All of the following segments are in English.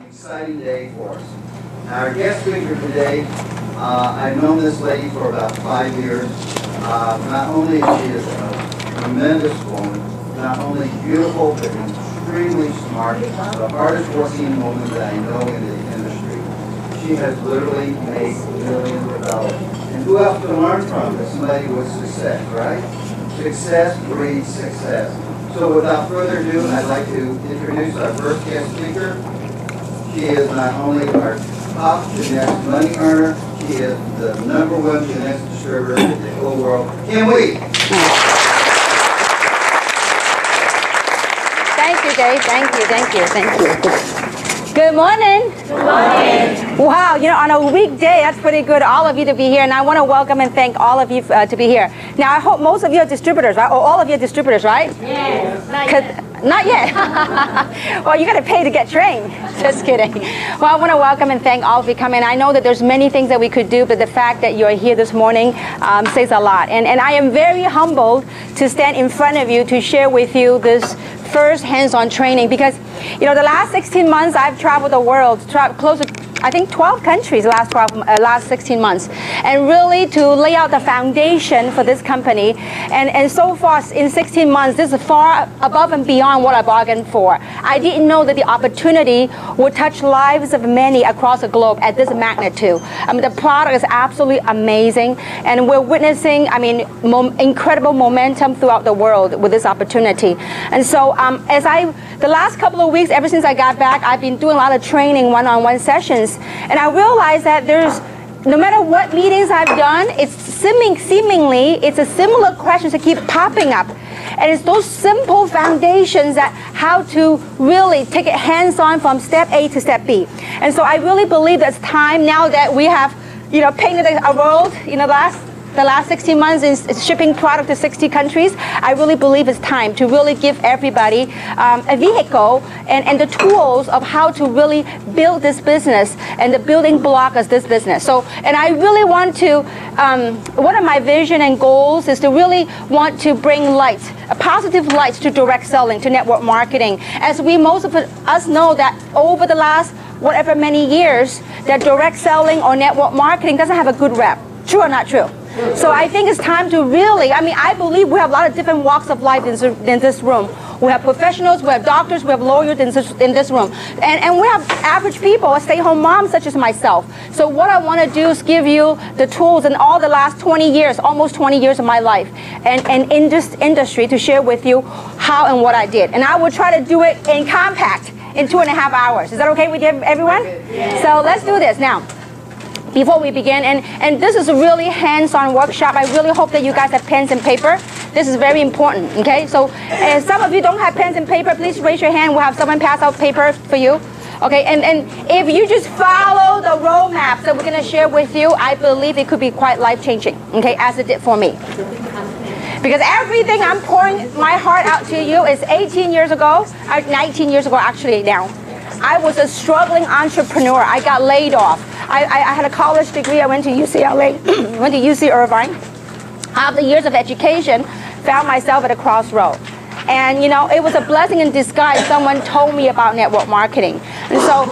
Exciting day for us. Our guest speaker today, I've known this lady for about 5 years. Not only is she a tremendous woman, not only beautiful, but extremely smart, the hardest working woman that I know in the industry. She has literally made millions of dollars. And who else to learn from is somebody with success, right? Success breeds success. So without further ado, I'd like to introduce our first guest speaker. She is not only our top genetics money earner, she is the #1 genetics distributor in the whole world. Kim Wheat. Thank you, Dave. Thank you. Good morning. Good morning. Wow, you know, on a weekday, that's pretty good, all of you to be here. And I want to welcome and thank all of you to be here. Now, I hope most of you are distributors, right? Or all of you are distributors, right? Yes. Not yet. Well, you got to pay to get trained. Just kidding. Well, I want to welcome and thank all of you coming. I know that there's many things that we could do, but the fact that you're here this morning says a lot. And I am very humbled to stand in front of you to share with you this first hands-on training, because you know the last 16 months I've traveled the world, close to I think 12 countries the last 16 months, and really to lay out the foundation for this company. And so far in 16 months, this is far above and beyond what I bargained for. I didn't know that the opportunity would touch lives of many across the globe at this magnitude. I mean, the product is absolutely amazing, and we're witnessing, I mean, incredible momentum throughout the world with this opportunity. And so the last couple of weeks, ever since I got back, I've been doing a lot of training, one-on-one sessions. And I realized that no matter what meetings I've done, it's seemingly it's a similar questions that keep popping up. And it's those simple foundations that how to really take it hands-on from step A to step B. And so I really believe that it's time now that we have, you know, painted a world, you know, the last 16 months is shipping product to 60 countries. I really believe it's time to really give everybody a vehicle and the tools of how to really build this business and the building block of this business. So, and I really want to, one of my vision and goals is to really want to bring light, a positive light to direct selling, to network marketing. As most of us know that over the last whatever many years, that direct selling or network marketing doesn't have a good rep. True or not true? So I think it's time to really, I mean, I believe we have a lot of different walks of life in this room. We have professionals, we have doctors, we have lawyers in this room. And we have average people, stay-home moms such as myself. So what I want to do is give you the tools in all the last 20 years, almost 20 years of my life, and in this industry to share with you how and what I did. And I will try to do it in compact in 2.5 hours. Is that okay with everyone? Yeah. So let's do this now. Before we begin, and this is a really hands-on workshop. I really hope that you guys have pens and paper. This is very important, okay? So if some of you don't have pens and paper, please raise your hand. We'll have someone pass out paper for you. Okay, and if you just follow the roadmap that we're going to share with you, I believe it could be quite life-changing, okay, as it did for me. Because everything I'm pouring my heart out to you is 18 years ago, 19 years ago actually now. I was a struggling entrepreneur. I got laid off. I had a college degree. I went to UCLA, went to UC Irvine. After years of education, found myself at a crossroad. And you know, it was a blessing in disguise. Someone told me about network marketing. And so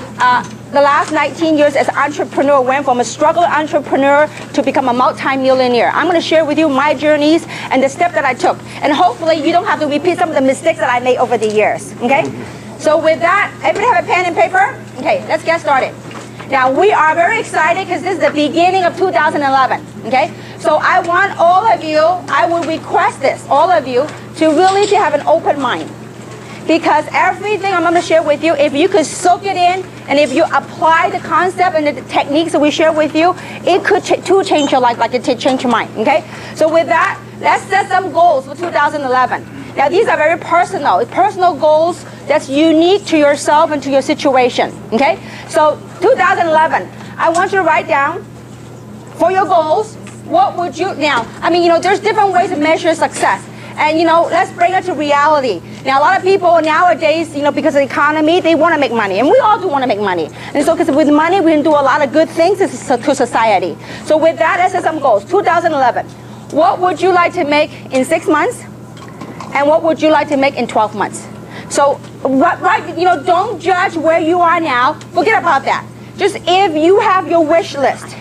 the last 19 years as an entrepreneur went from a struggling entrepreneur to become a multi-millionaire. I'm going to share with you my journeys and the steps that I took. And hopefully you don't have to repeat some of the mistakes that I made over the years. Okay? So with that, everybody have a pen and paper? Okay, let's get started. Now, we are very excited because this is the beginning of 2011, okay? So I want all of you, I would request this, all of you, to really have an open mind. Because everything I'm going to share with you, if you could soak it in, and if you apply the concept and the techniques that we share with you, it could change your life like it did change your mind, okay? So with that, let's set some goals for 2011. Now, these are very personal goals that's unique to yourself and to your situation, okay? So 2011, I want you to write down for your goals, what would you, now, I mean, you know, there's different ways to measure success. And, you know, let's bring it to reality. Now, a lot of people nowadays, you know, because of the economy, they want to make money. And we all do want to make money. And so, because with money, we can do a lot of good things to society. So with that, let's set some goals. 2011, what would you like to make in 6 months? And what would you like to make in 12 months? So, right, don't judge where you are now. Forget about that. Just if you have your wish list,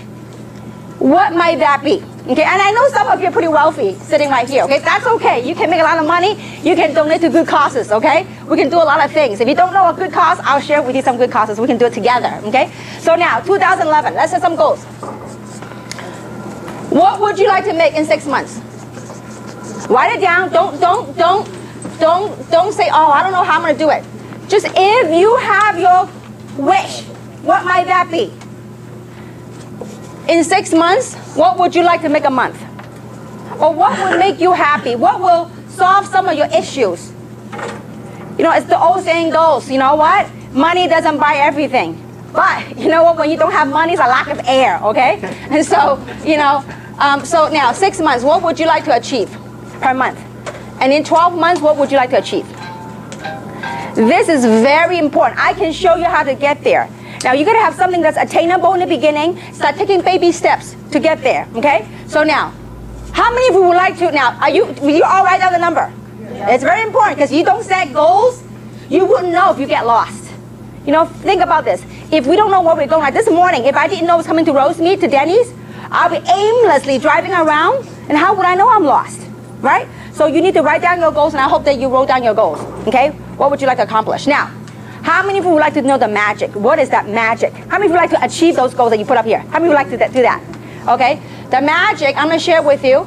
what might that be? Okay, and I know some of you are pretty wealthy sitting right here, okay? That's okay. You can make a lot of money. You can donate to good causes, okay? We can do a lot of things. If you don't know a good cause, I'll share with you some good causes. We can do it together, okay? So now, 2011, let's set some goals. What would you like to make in 6 months? Write it down. Don't say, oh, I don't know how I'm going to do it. Just if you have your wish, what might that be? In 6 months, what would you like to make a month? Or what would make you happy? What will solve some of your issues? It's the old saying goes, you know what? Money doesn't buy everything. But, you know what? When you don't have money, it's a lack of air, okay? And so, so now 6 months, what would you like to achieve per month? And in 12 months, what would you like to achieve? This is very important. I can show you how to get there. Now, you're going to have something that's attainable in the beginning. Start taking baby steps to get there, okay? So now, how many of you would like to, now, will you all write down the number? Yeah. It's very important because you don't set goals, you wouldn't know if you get lost. Think about this. If we don't know where we're going, like this morning, if I didn't know I was coming to Rosemead, to Denny's, I'll be aimlessly driving around, and how would I know I'm lost, right? So you need to write down your goals, and I hope that you wrote down your goals, okay? What would you like to accomplish? Now, how many of you would like to know the magic? What is that magic? How many of you would like to achieve those goals that you put up here? How many would like to do that? Okay? The magic, I'm going to share with you,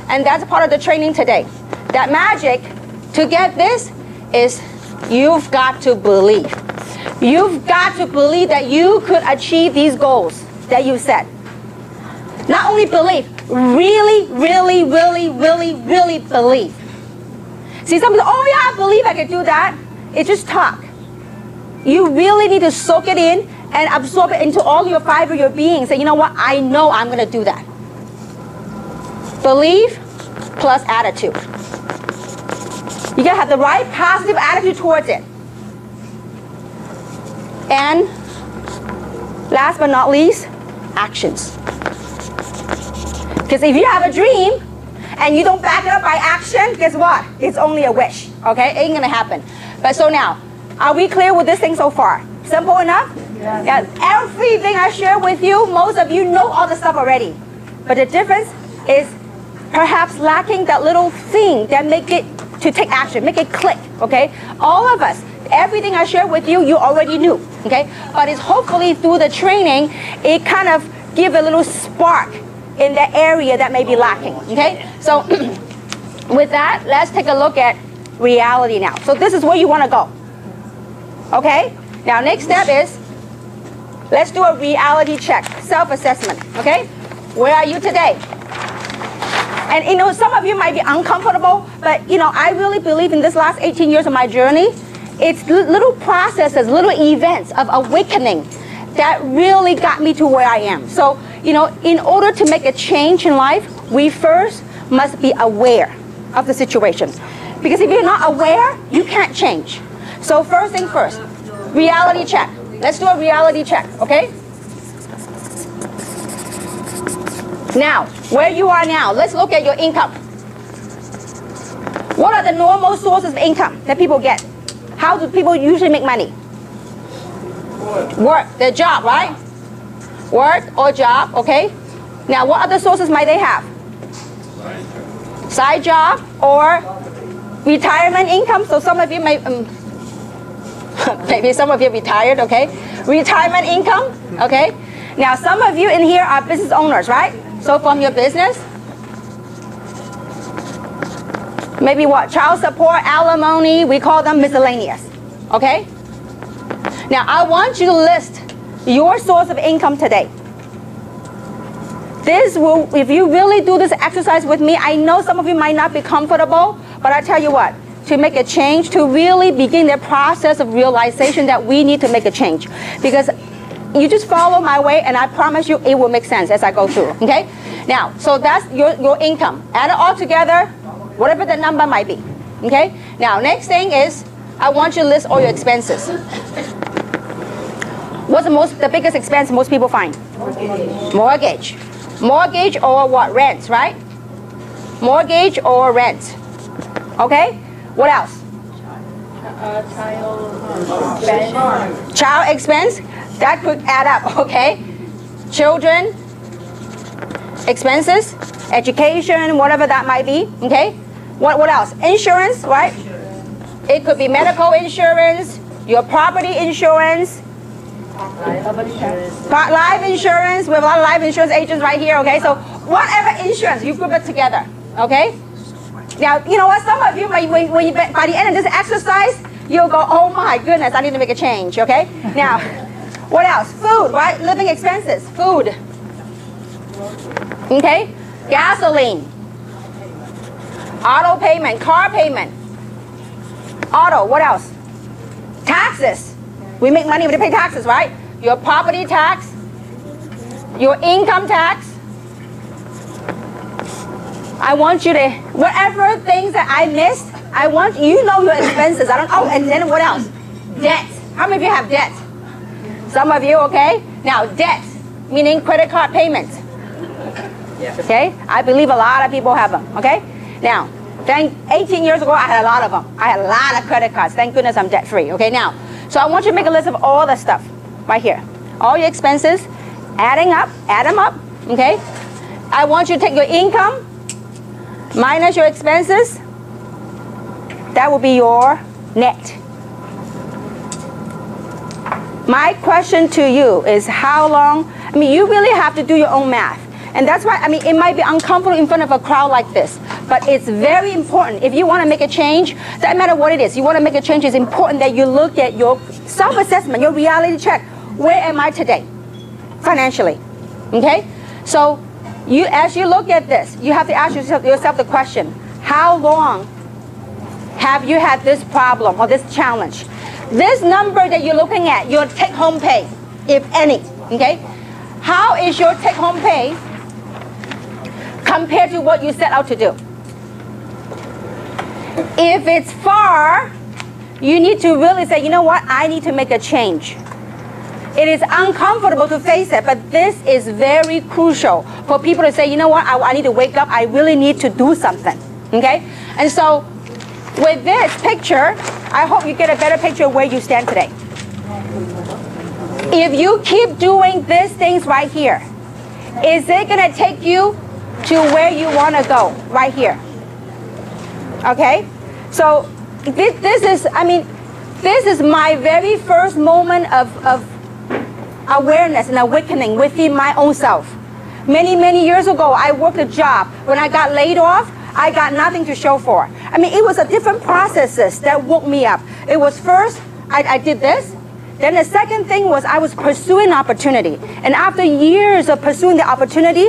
and that's part of the training today. That magic, to get this, is you've got to believe. You've got to believe that you could achieve these goals that you set. Not only believe, really, really, really, really, really believe. See, some people, oh yeah, I believe I can do that. It's just talk. You really need to soak it in and absorb it into all your fiber of your being. Say, you know what? I know I'm going to do that. Believe plus attitude. You got to have the right positive attitude towards it. And last but not least, actions. Because if you have a dream and you don't back it up by action, guess what? It's only a wish. Okay? It ain't going to happen. But so now, are we clear with this thing so far? Simple enough? Yes. Yeah. Everything I share with you, most of you know all the stuff already. But the difference is perhaps lacking that little thing that make it to take action, make it click, okay? All of us, everything I share with you, you already knew, okay? But it's hopefully through the training, it kind of give a little spark in the area that may be lacking, okay? So with that, let's take a look at reality now. So this is where you want to go. Okay? Now, next step is, let's do a reality check, self-assessment, okay? Where are you today? And, some of you might be uncomfortable, but, I really believe in this last 18 years of my journey, it's little processes, little events of awakening that really got me to where I am. So, in order to make a change in life, we first must be aware of the situation. Because if you're not aware, you can't change. So first thing first, reality check. Let's do a reality check, okay? Now, where you are now, let's look at your income. What are the normal sources of income that people get? How do people usually make money? Work, their job, right? Work or job, okay? Now, what other sources might they have? Side job or retirement income. So some of you may, maybe some of you retired, okay? Retirement income, okay? Now, some of you in here are business owners, right? So from your business, maybe what? Child support, alimony, we call them miscellaneous, okay? Now, I want you to list your source of income today. This will, if you really do this exercise with me, I know some of you might not be comfortable, but I tell you what, to make a change, to really begin the process of realization that we need to make a change. Because you just follow my way, and I promise you it will make sense as I go through, okay? Now, so that's your income. Add it all together, whatever the number might be, okay? Now, next thing is, I want you to list all your expenses. What's the biggest expense most people find? Mortgage. Mortgage or what? Rent, right? Mortgage or rent. Okay? What else? Child expense, that could add up, okay? Children expenses, education, whatever that might be, okay? What else? Insurance, right? It could be medical insurance, your property insurance, life insurance. We have a lot of life insurance agents right here, okay? So whatever insurance, you group it together, okay? Now, you know what? Some of you, when you by the end of this exercise, you'll go, oh my goodness, I need to make a change, okay? Now, what else? Food, right? Living expenses, food. Okay? Gasoline. Auto payment, car payment. Auto, what else? Taxes. We make money when we pay taxes, right? Your property tax, your income tax. I want you to, whatever things that I missed, I want you know your expenses. Oh, and then what else? Debt. How many of you have debt? Some of you, okay? Now, debt, meaning credit card payments. Okay? I believe a lot of people have them, okay? Now, 18 years ago, I had a lot of them. I had a lot of credit cards. Thank goodness I'm debt-free, okay? Now, so I want you to make a list of all the stuff right here. All your expenses, add them up, okay? I want you to take your income minus your expenses. That will be your net. My question to you is how long, you really have to do your own math. And that's why, it might be uncomfortable in front of a crowd like this, but it's very important. If you want to make a change, doesn't matter what it is, you want to make a change, it's important that you look at your self-assessment, your reality check. Where am I today, financially? Okay? So, as you look at this, you have to ask yourself the question, how long have you had this problem or this challenge? This number that you're looking at, your take-home pay, if any, okay? How is your take-home pay compared to what you set out to do? If it's far, you need to really say, you know what, I need to make a change. It is uncomfortable to face it, but this is very crucial for people to say, you know what, I need to wake up, I really need to do something, okay? And so, with this picture, I hope you get a better picture of where you stand today. If you keep doing these things right here, is it going to take you to where you want to go right here? Okay? So this is my very first moment of awareness and awakening within my own self. Many years ago, I worked a job. When I got laid off, I got nothing to show for. It was a different processes that woke me up. It was first, I did this. Then the second thing was I was pursuing opportunity. And after years of pursuing the opportunity,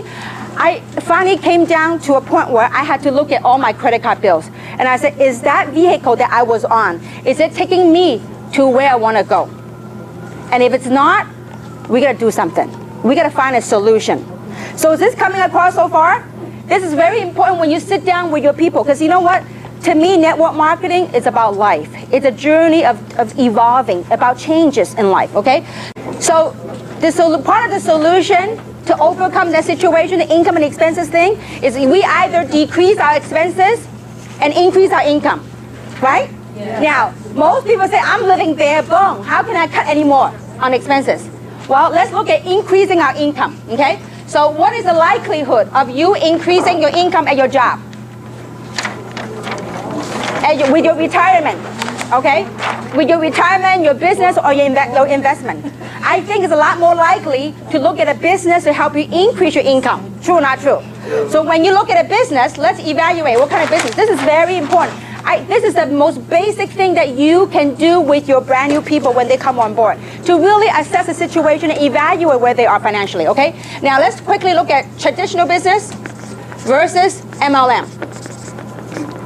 I finally came down to a point where I had to look at all my credit card bills. And I said, is that vehicle that I was on, is it taking me to where I want to go? And if it's not, we got to do something. We got to find a solution. So is this coming across so far? This is very important when you sit down with your people, because you know what? To me, network marketing is about life. It's a journey of evolving, about changes in life, okay? So part of the solution to overcome that situation, the income and expenses thing, is we either decrease our expenses and increase our income, right? Yeah. Now, most people say, I'm living bare bone. How can I cut any more on expenses? Well, let's look at increasing our income, okay? So what is the likelihood of you increasing your income at your job? With your retirement, okay? With your retirement, your business, or your investment. I think it's a lot more likely to look at a business to help you increase your income. True or not true? So when you look at a business, let's evaluate what kind of business. This is very important. This is the most basic thing that you can do with your brand new people when they come on board, to really assess the situation and evaluate where they are financially, okay? Now let's quickly look at traditional business versus MLM.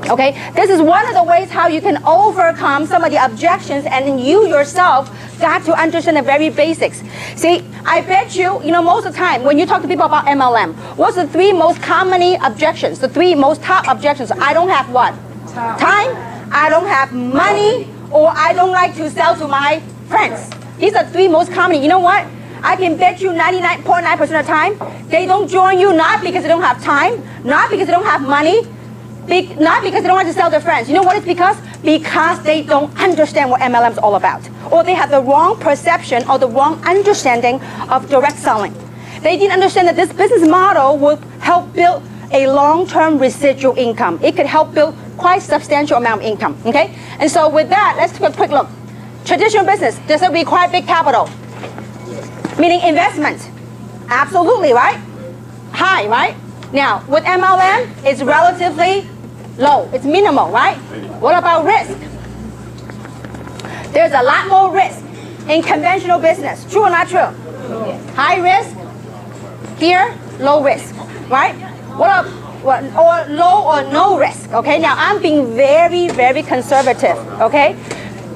Okay, this is one of the ways how you can overcome some of the objections, and you yourself got to understand the very basics. See, I bet you, most of the time when you talk to people about MLM, what's the three most commonly objections, the three most top objections? I don't have what? Time, I don't have money, or I don't like to sell to my friends. These are three most common. You know what? I can bet you 99.9% of the time, they don't join you not because they don't have time, not because they don't have money. Not because they don't want to sell their friends. You know what it's because? Because they don't understand what MLM is all about. Or they have the wrong perception or the wrong understanding of direct selling. They didn't understand that this business model will help build a long-term residual income. It could help build quite substantial amount of income, okay? And so with that, let's take a quick look. Traditional business, does it require big capital? Meaning investment. Absolutely, right? High, right? Now, with MLM, it's relatively low. It's minimal, right? What about risk? There's a lot more risk in conventional business. True or not true? High risk, here, low risk, right? Or low or no risk, okay? Now, I'm being very, very conservative, okay?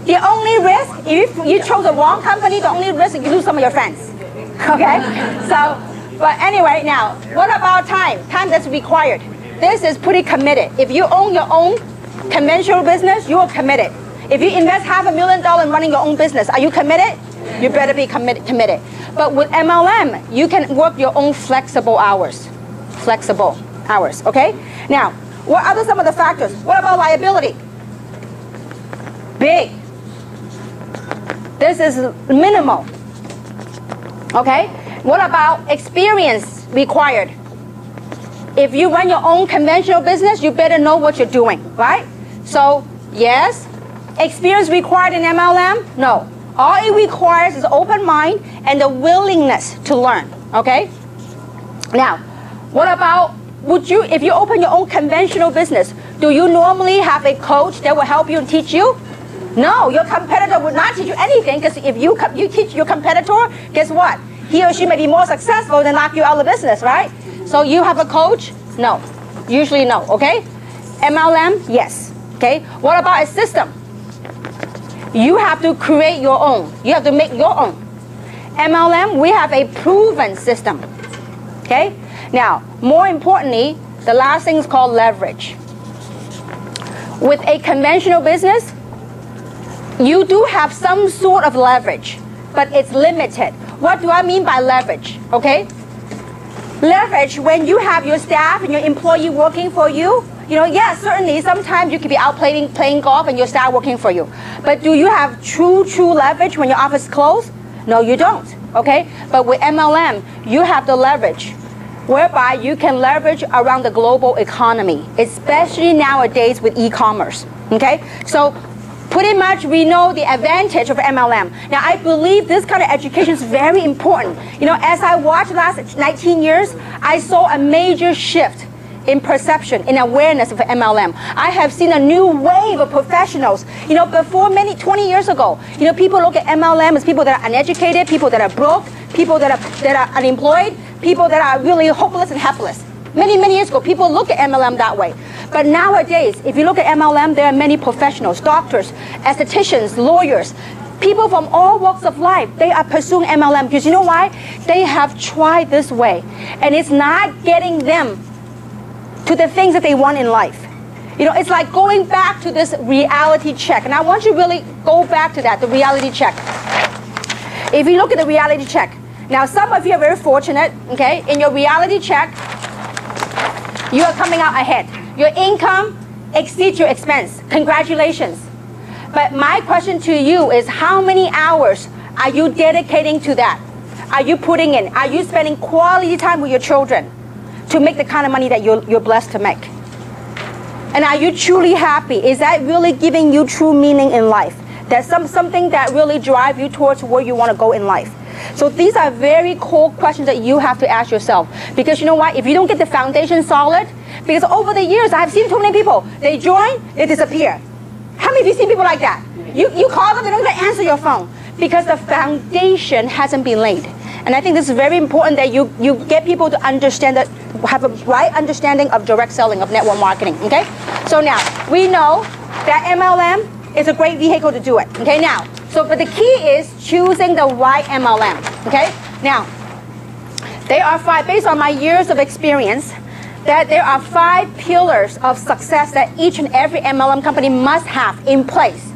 The only risk, if you chose the wrong company, the only risk is you lose some of your friends, okay? So, but anyway, now, what about time? Time that's required. This is pretty committed. If you own your own conventional business, you are committed. If you invest $500,000 in running your own business, are you committed? You better be committed. But with MLM, you can work your own flexible hours. Flexible hours, okay? Now, what are some of the factors? What about liability? Big. This is minimal, okay? What about experience required? If you run your own conventional business, you better know what you're doing, right? So, yes. Experience required in MLM? No. All it requires is open mind and the willingness to learn, okay? Now, what about, if you open your own conventional business, do you normally have a coach that will help you and teach you? No, your competitor would not teach you anything, because if you teach your competitor, guess what? He or she may be more successful than knock you out of the business, right? So you have a coach? No. Usually no, okay? MLM? Yes. Okay? What about a system? You have to create your own. You have to make your own. MLM, we have a proven system. Okay? Now, more importantly, the last thing is called leverage. With a conventional business, you do have some sort of leverage, but it's limited. What do I mean by leverage? Okay? Leverage, when you have your staff and your employee working for you, yes, certainly sometimes you could be out playing golf and your staff working for you. But do you have true leverage when your office is closed? No, you don't, okay? But with MLM, you have the leverage, whereby you can leverage around the global economy, especially nowadays with e-commerce, okay? So pretty much we know the advantage of MLM. Now, I believe this kind of education is very important. As I watched the last 19 years, I saw a major shift in perception, in awareness of MLM. I have seen a new wave of professionals. Before 20 years ago, people look at MLM as people that are uneducated, people that are broke, people that are unemployed, people that are really hopeless and helpless. Many years ago, people look at MLM that way. But nowadays, if you look at MLM, there are many professionals, doctors, estheticians, lawyers, people from all walks of life. They are pursuing MLM because you know why? They have tried this way, and it's not getting them to the things that they want in life. It's like going back to this reality check. And I want you to really go back to that, the reality check. If you look at the reality check, now some of you are very fortunate, okay? In your reality check, you are coming out ahead. Your income exceeds your expense. Congratulations. But my question to you is, how many hours are you dedicating to that? Are you putting in? Are you spending quality time with your children to make the kind of money that you're blessed to make? And are you truly happy? Is that really giving you true meaning in life? That's something that really drives you towards where you want to go in life. So these are very core questions that you have to ask yourself. Because you know what? If you don't get the foundation solid, because over the years, I've seen too many people, they join, they disappear. How many of you seen people like that? You call them, they don't even answer your phone. Because the foundation hasn't been laid. And I think this is very important that you get people to understand that, have a right understanding of direct selling, of network marketing, okay? So now, we know that MLM is a great vehicle to do it, okay? Now, but the key is choosing the right MLM, okay? Now, there are 5, based on my years of experience, that there are 5 pillars of success that each and every MLM company must have in place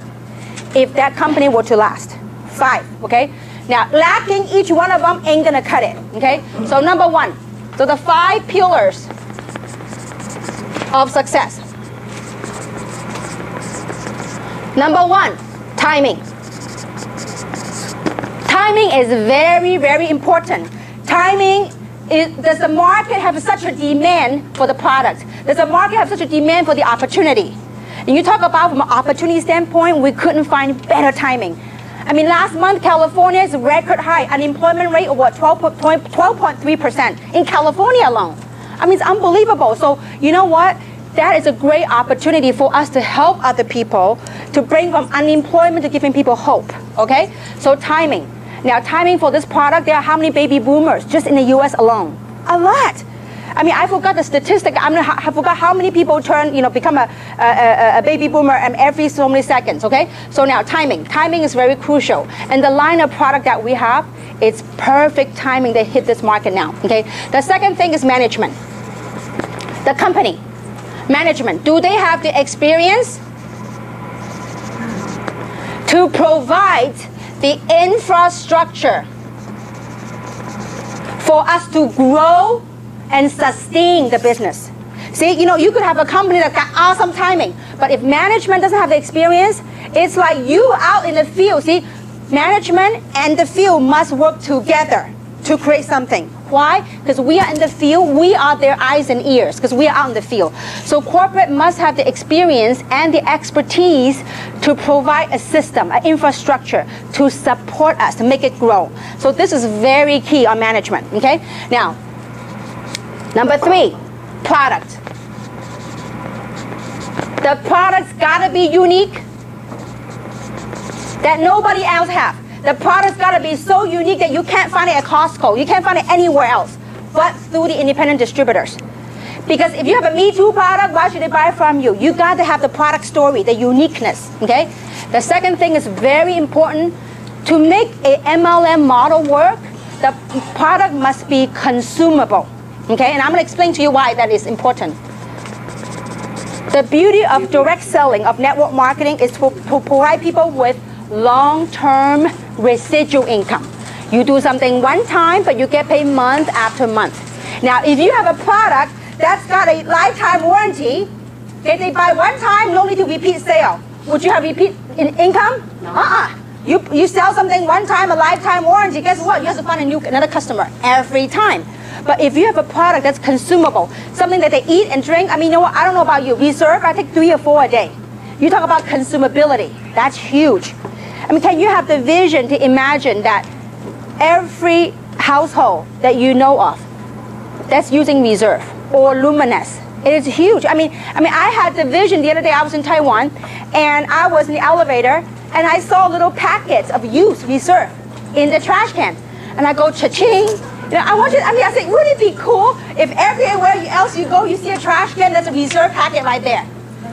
if that company were to last. 5, okay? Now, lacking each one of them ain't gonna cut it, okay? So number 1, so the 5 pillars of success. Number one, timing. Timing is very, very important. Timing is, does the market have such a demand for the product? Does the market have such a demand for the opportunity? And you talk about from an opportunity standpoint, we couldn't find better timing. I mean, last month, California's record high unemployment rate of what, 12.3% in California alone. I mean, it's unbelievable. So you know what? That is a great opportunity for us to help other people, to bring from unemployment to giving people hope, okay? So timing. Now, timing for this product, there are how many baby boomers just in the US alone? A lot. I mean, I forgot the statistic. I forgot how many people become a baby boomer every so many seconds, okay? So now timing. Timing is very crucial. And the line of product that we have, it's perfect timing to hit this market now, okay? The second thing is management. The company, management, do they have the experience to provide the infrastructure for us to grow and sustain the business? See, you could have a company that's got awesome timing, but if management doesn't have the experience, it's like you out in the field. See, management and the field must work together to create something. Why? Because we are in the field, we are their eyes and ears, because we are out in the field. So corporate must have the experience and the expertise to provide a system, an infrastructure to support us, to make it grow. So this is very key on management, okay? Now, number three, product. The product's gotta be unique that nobody else have. The product's gotta be so unique that you can't find it at Costco. You can't find it anywhere else but through the independent distributors. Because if you have a Me Too product, why should they buy from you? You got to have the product story, the uniqueness, okay? The second thing is very important. To make a MLM model work, the product must be consumable, okay? And I'm gonna explain to you why that is important. The beauty of direct selling, of network marketing, is to provide people with long-term residual income. You do something one time, but you get paid month after month. Now, if you have a product that's got a lifetime warranty, okay, they buy one time, no need to repeat sale. Would you have repeat income? No. You sell something one time, a lifetime warranty, guess what? You have to find another customer every time. But if you have a product that's consumable, something that they eat and drink, I mean, you know what? I don't know about you. Reserve, I take 3 or 4 a day. You talk about consumability. That's huge. I mean, can you have the vision to imagine that every household that you know of that's using Reserve or Luminous, it is huge. I mean, I had the vision the other day. I was in Taiwan, and I was in the elevator, and I saw little packets of used Reserve in the trash can, and I go cha-ching. I said, wouldn't it be cool if everywhere else you go, you see a trash can, there's a Reserve packet right there?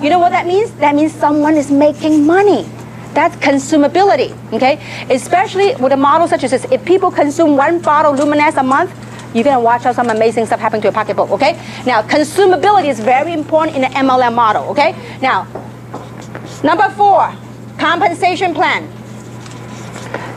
You know what that means? That means someone is making money. That's consumability, okay? Especially with a model such as this. If people consume 1 bottle Luminous a month, you're gonna watch out some amazing stuff happen to your pocketbook, okay? Now, consumability is very important in the MLM model, okay? Now, number 4, compensation plan.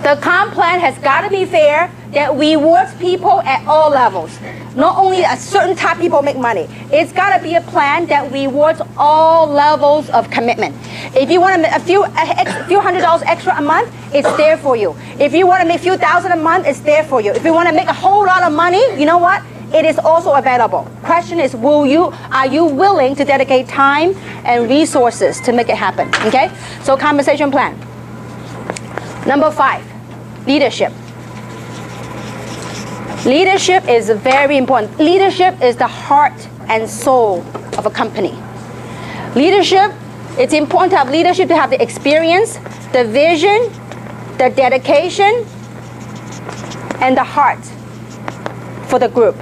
The comp plan has gotta be fair, that rewards people at all levels. Not only a certain type of people make money. It's got to be a plan that rewards all levels of commitment. If you want to make a few $100s extra a month, it's there for you. If you want to make a few thousand a month, it's there for you. If you want to make a whole lot of money, you know what? It is also available. Question is, are you willing to dedicate time and resources to make it happen? Okay? So compensation plan. Number 5, leadership. Leadership is very important. Leadership is the heart and soul of a company. Leadership, it's important to have leadership, to have the experience, the vision, the dedication, and the heart for the group.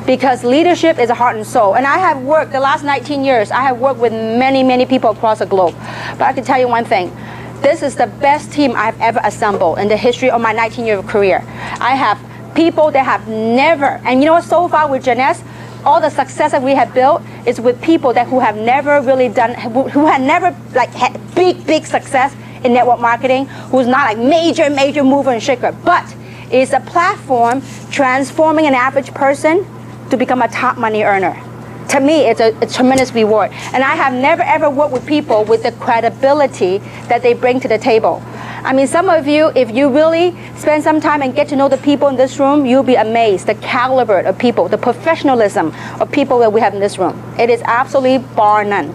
Because leadership is a heart and soul. And I have worked, the last 19 years, I have worked with many, many people across the globe. But I can tell you one thing. This is the best team I've ever assembled in the history of my 19-year career. I have people that have never, and you know what, so far with Janess, all the success that we have built is with people who have never really done, who had never had big success in network marketing, who's not like major mover and shaker, but is a platform transforming an average person to become a top money earner. to me, it's a tremendous reward. And I have never ever worked with people with the credibility that they bring to the table. I mean, some of you, if you really spend some time and get to know the people in this room, you'll be amazed the caliber of people, the professionalism of people that we have in this room. It is absolutely bar none.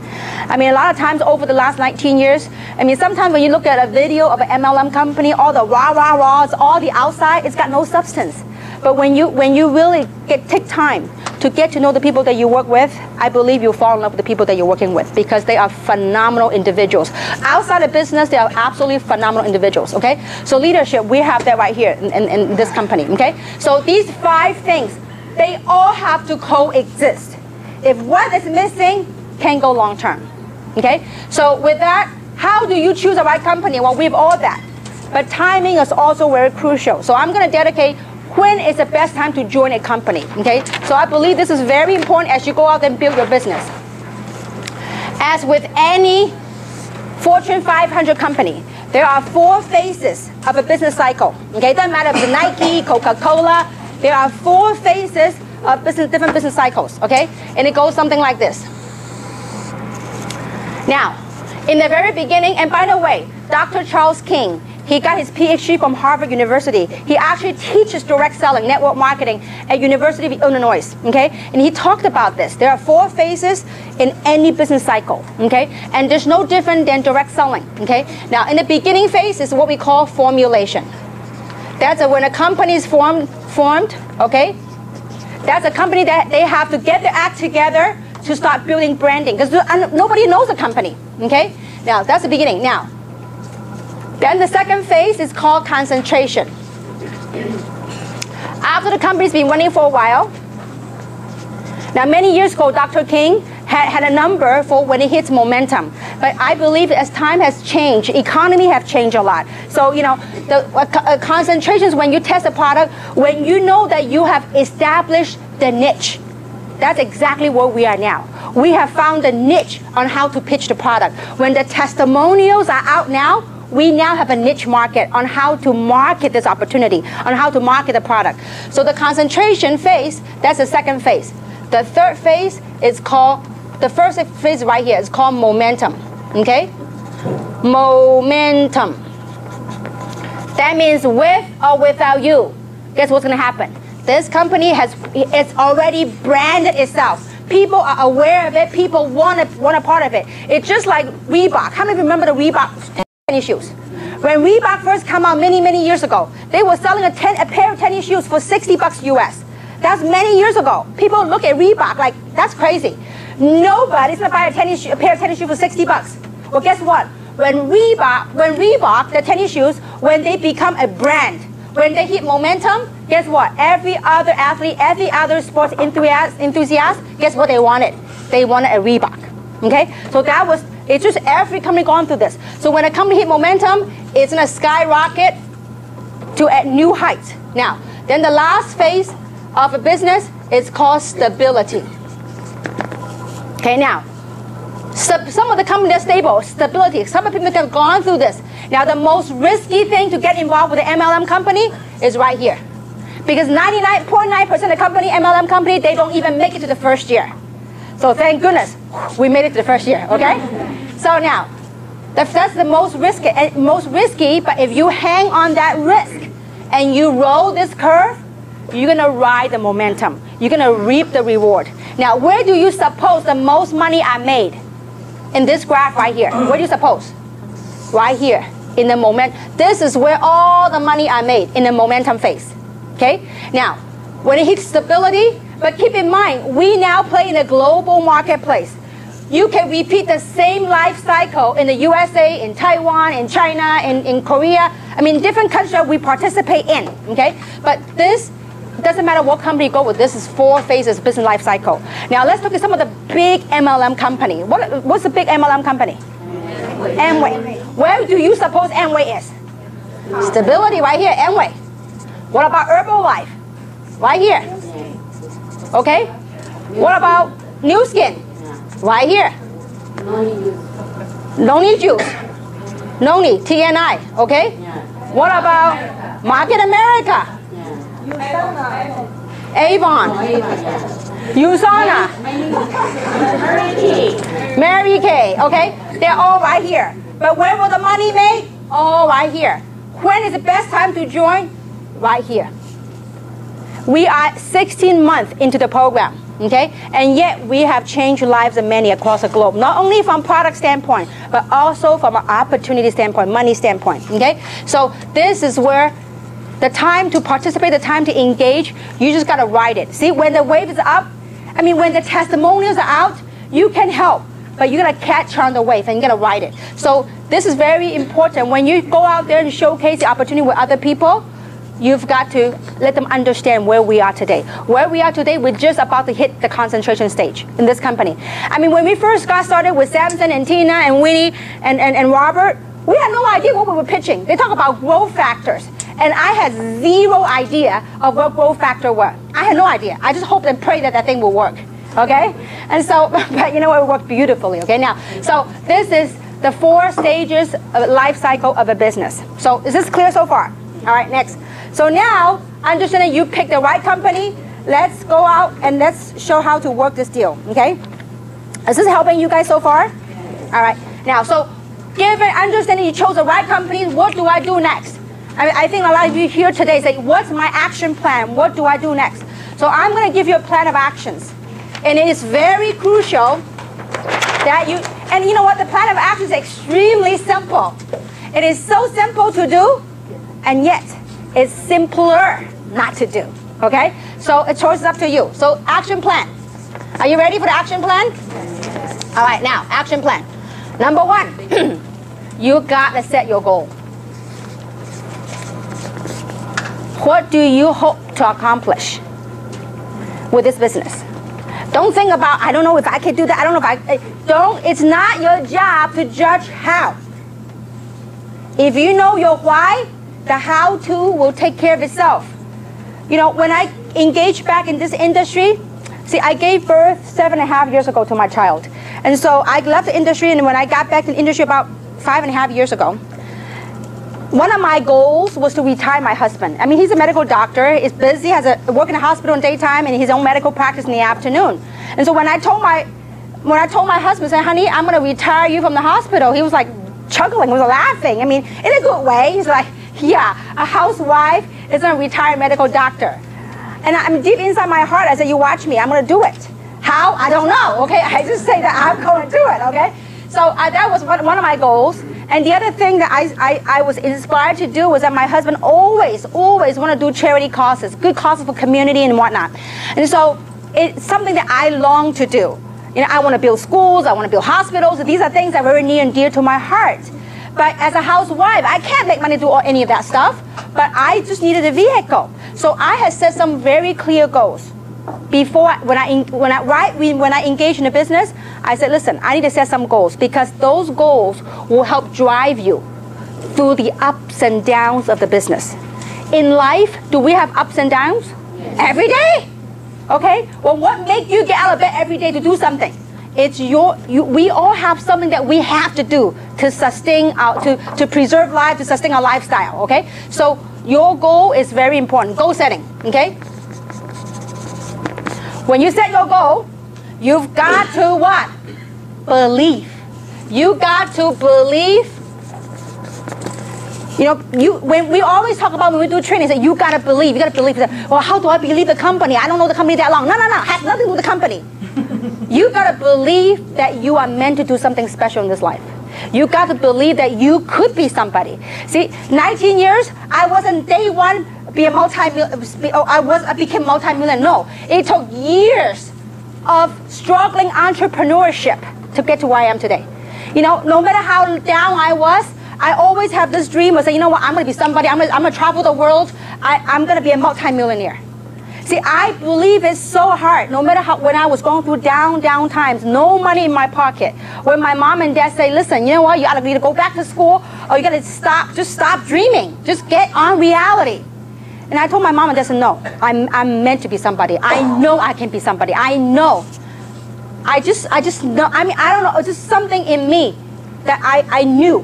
I mean, a lot of times over the last 19 years, I mean, sometimes when you look at a video of an MLM company, all the rah-rah-rahs, all the outside, it's got no substance. But when you really take time to get to know the people that you work with, I believe you'll fall in love with the people that you're working with because they are phenomenal individuals. Outside of business, they are absolutely phenomenal individuals, okay? So leadership, we have that right here in this company, okay? So these 5 things, they all have to coexist. If one is missing, can't go long term, okay? So with that, how do you choose the right company? Well, we have all that. But timing is also very crucial. So I'm going to dedicate when is the best time to join a company, okay? So I believe this is very important as you go out and build your business. As with any Fortune 500 company, there are 4 phases of a business cycle, okay? It doesn't matter if it's Nike, Coca-Cola, there are 4 phases of different business cycles, okay? And it goes something like this. Now, in the very beginning, and by the way, Dr. Charles King, he got his PhD from Harvard University. He actually teaches direct selling, network marketing at University of Illinois, okay? And he talked about this. There are 4 phases in any business cycle, okay? And there's no different than direct selling, okay? Now, in the beginning phase is what we call formulation. That's when a company is formed, okay? That's a company that they have to get their act together to start building branding because nobody knows the company, okay? Now, that's the beginning. Now, then the second phase is called concentration. After the company's been running for a while, now many years ago, Dr. King had a number for when it hits momentum. But I believe as time has changed, economy have changed a lot. So, you know, the concentrations when you test a product, when you know that you have established the niche, that's exactly where we are now. We have found the niche on how to pitch the product. When the testimonials are out now, we now have a niche market on how to market this opportunity, on how to market the product. So the concentration phase, that's the second phase. The third phase is called, the first phase right here is called momentum, okay? Momentum. That means with or without you, guess what's gonna happen? This company it's already branded itself. People are aware of it, people want a part of it. It's just like Reebok. How many remember the Reebok tennis shoes? When Reebok first came out many years ago, they were selling a pair of tennis shoes for $60 US. That's many years ago. People look at Reebok like, that's crazy. Nobody's gonna buy a pair of tennis shoes for $60. Well, guess what? When Reebok, the tennis shoes, when they become a brand, when they hit momentum, guess what? Every other athlete, every other sports enthusiast, guess what they wanted? They wanted a Reebok, okay? So that was, it's just every company going through this. So when a company hit momentum, it's gonna skyrocket to new heights. Now, then the last phase of a business is called stability. Okay, now, some of the companies are stable, stability. Some of the people have gone through this. Now, the most risky thing to get involved with an MLM company is right here. Because 99.9% of the company, MLM company, they don't even make it to the first year. So thank goodness, we made it to the first year, okay? So now, that's the most risky, but if you hang on that risk and you roll this curve, you're gonna ride the momentum. You're gonna reap the reward. Now, where do you suppose the most money I made? In this graph right here. Where do you suppose? Right here, in the moment. This is where all the money I made, in the momentum phase. Okay? Now, when it hits stability, but keep in mind, we now play in a global marketplace. You can repeat the same life cycle in the USA, in Taiwan, in China, in Korea. I mean, different countries that we participate in, okay? But this doesn't matter what company you go with. This is 4 phases business life cycle. Now, let's look at some of the big MLM company. What's the big MLM company? Amway. Where do you suppose Amway is? Stability right here, Amway. What about Herbalife? Right here. Okay? What about New Skin? Right here. Noni Juice. Noni, TNI, okay? What about Market America? Avon. Usana. Mary Kay. Okay? They're all right here. But when will the money made? All right here. When is the best time to join? Right here. We are 16 months into the program. Okay? And yet we have changed lives of many across the globe. Not only from product standpoint, but also from an opportunity standpoint, money standpoint. Okay? So this is where the time to participate, the time to engage, you just got to ride it. See, when the wave is up, I mean, when the testimonials are out, you can help, but you got to catch on the wave and you got to ride it. So this is very important. When you go out there and showcase the opportunity with other people, you've got to let them understand where we are today. Where we are today, we're just about to hit the concentration stage in this company. I mean, when we first got started with Samson and Tina and Winnie and Robert, we had no idea what we were pitching. They talk about growth factors. And I had zero idea of what growth factor were. I had no idea. I just hoped and prayed that that thing will work. Okay? And so, but you know, it worked beautifully. Okay? Now, so this is the 4 stages of life cycle of a business. So is this clear so far? All right, next. So now, understanding you picked the right company, let's go out and let's show how to work this deal. Okay? Is this helping you guys so far? All right. Now, so given understanding you chose the right company, what do I do next? I think a lot of you here today say, what's my action plan? What do I do next? So I'm going to give you a plan of actions. And it is very crucial that you, and you know what? The plan of action is extremely simple. It is so simple to do, and yet it's simpler not to do. Okay? So a choice is up to you. So action plan. Are you ready for the action plan? All right, now, action plan. Number 1, you got to set your goal. What do you hope to accomplish with this business? Don't think about, I don't know if I can do that. I don't know if it's not your job to judge how. If you know your why, the how-to will take care of itself. You know, when I engaged back in this industry, see, I gave birth 7.5 years ago to my child. And so I left the industry, and when I got back to the industry about 5.5 years ago, one of my goals was to retire my husband. I mean, he's a medical doctor, he's busy, work in a hospital in daytime and his own medical practice in the afternoon. And so when I told my husband, I said, honey, I'm gonna retire you from the hospital, he was like chuckling, he was laughing. I mean, in a good way. He's like, yeah, a housewife is a retired medical doctor. And I'm deep inside my heart, I said, you watch me, I'm gonna do it. How? I don't know, okay? I just say that I'm gonna do it, okay? So that was one of my goals. And the other thing that I was inspired to do was that my husband always want to do charity causes, good causes for community and whatnot. And so it's something that I long to do. You know, I want to build schools, I want to build hospitals. These are things that are very near and dear to my heart. But as a housewife, I can't make money to do any of that stuff. But I just needed a vehicle. So I had set some very clear goals. Before, when I engage in the business, I said, listen, I need to set some goals because those goals will help drive you through the ups and downs of the business. In life, do we have ups and downs? Yes. Every day. Okay? Well, what makes you get out of bed every day to do something? It's we all have something that we have to do to sustain to preserve life, to sustain our lifestyle. Okay? So your goal is very important. Goal setting. Okay? When you set your goal, you've got to what? Believe. You got to believe. You know, when we always talk about when we do training, say you gotta believe. You gotta believe. Well, how do I believe the company? I don't know the company that long. No. It has nothing to do with the company. You gotta believe that you are meant to do something special in this life. You got to believe that you could be somebody. See, 19 years, I wasn't day one I became multi-millionaire. No, it took years of struggling entrepreneurship to get to where I am today. You know, no matter how down I was, I always have this dream of saying, you know what, I'm going to be somebody. I'm going to travel the world. I'm going to be a multi-millionaire. See, I believe it's so hard. No matter how, when I was going through down times, no money in my pocket. When my mom and dad say, listen, you know what, you either go back to school or you got to stop dreaming. Just get on reality. And I told my mom and dad, no, I'm meant to be somebody. I know I can be somebody. I know. I just know. I mean, I don't know. It's just something in me that I knew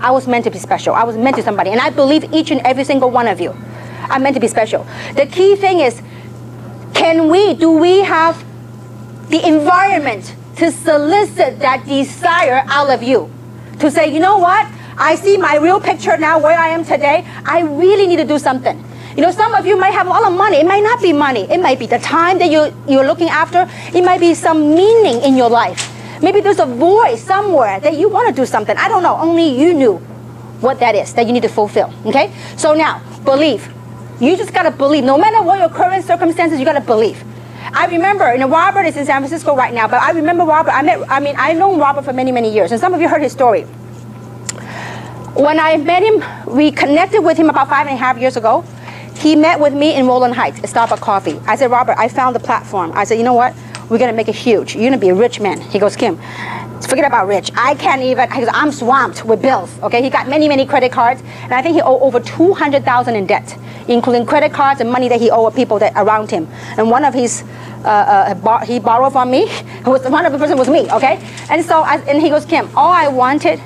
I was meant to be special. I was meant to be somebody. And I believe each and every single one of you are meant to be special. The key thing is, do we have the environment to solicit that desire out of you. To say, you know what? I see my real picture now where I am today. I really need to do something. You know, some of you might have a lot of money. It might not be money. It might be the time that you're looking after. It might be some meaning in your life. Maybe there's a void somewhere that you want to do something. I don't know. Only you knew what that is that you need to fulfill. Okay? So now, believe. You just got to believe. No matter what your current circumstances, you got to believe. I remember, Robert is in San Francisco right now, but I remember Robert. I've known Robert for many, many years, and some of you heard his story. When I met him, we connected with him about 5.5 years ago. He met with me in Roland Heights at Starbucks Coffee. I said, Robert, I found the platform. I said, you know what? We're going to make it huge. You're going to be a rich man. He goes, Kim, forget about rich. I can't even, he goes, I'm swamped with bills. Okay, he got many, many credit cards. And I think he owed over $200,000 in debt, including credit cards and money that he owed people that around him. And one of his, he borrowed from me. One of the person was me, okay? And so, and he goes, Kim, all I wanted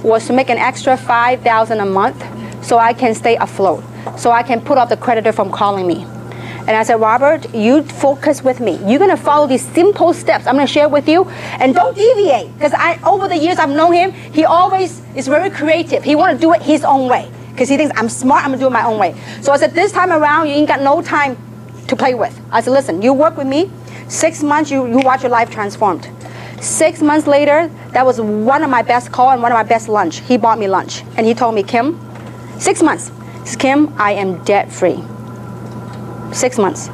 was to make an extra $5,000 a month so I can stay afloat, so I can put off the creditor from calling me. And I said, Robert, you focus with me. You're going to follow these simple steps I'm going to share with you, and don't deviate. Because over the years I've known him, he always is very creative. He want to do it his own way because he thinks I'm smart, I'm going to do it my own way. So I said, this time around, you ain't got no time to play with. I said, listen, you work with me. 6 months, you watch your life transformed. 6 months later, that was one of my best calls and one of my best lunch. He bought me lunch. And he told me, Kim, 6 months. He said, Kim, I am debt free. 6 months.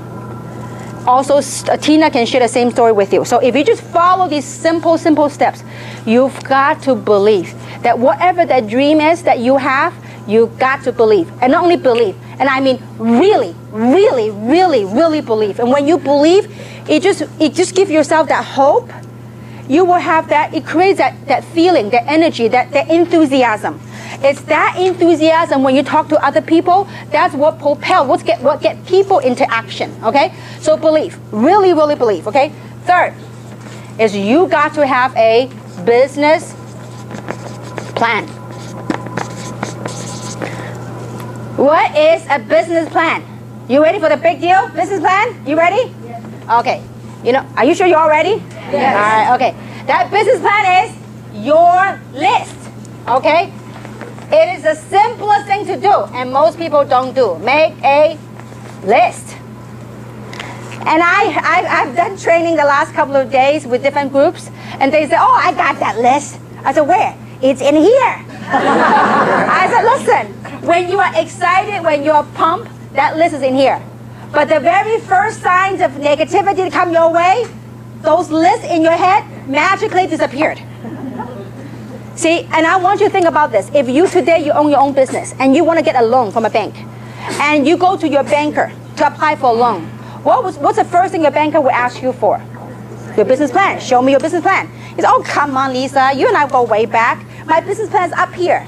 Also, Tina can share the same story with you. So if you just follow these simple steps, you've got to believe that whatever that dream is that you have, you got to believe. And not only believe, and I mean really, really, really, really believe. And when you believe, it just gives yourself that hope. You will have that, it creates that feeling, that energy, that enthusiasm. It's that enthusiasm when you talk to other people, that's what propels, what get people into action, okay? So believe, really, really believe, okay? Third is you got to have a business plan. What is a business plan? You ready for the big deal? Business plan? You ready? Yes. Okay. Are you sure you're all ready? Yes. All right, okay. That business plan is your list, okay? It is the simplest thing to do, and most people don't do. Make a list. And I've done training the last couple of days with different groups, and they say, oh, I got that list. I said, where? It's in here. I said, listen, when you are excited, when you're pumped, that list is in here. But the very first signs of negativity to come your way, those lists in your head magically disappeared. See, and I want you to think about this. If you own your own business and you want to get a loan from a bank, and you go to your banker to apply for a loan, what's the first thing your banker will ask you for? Your business plan. Show me your business plan. He says, oh, come on, Lisa. You and I go way back. My business plan's up here.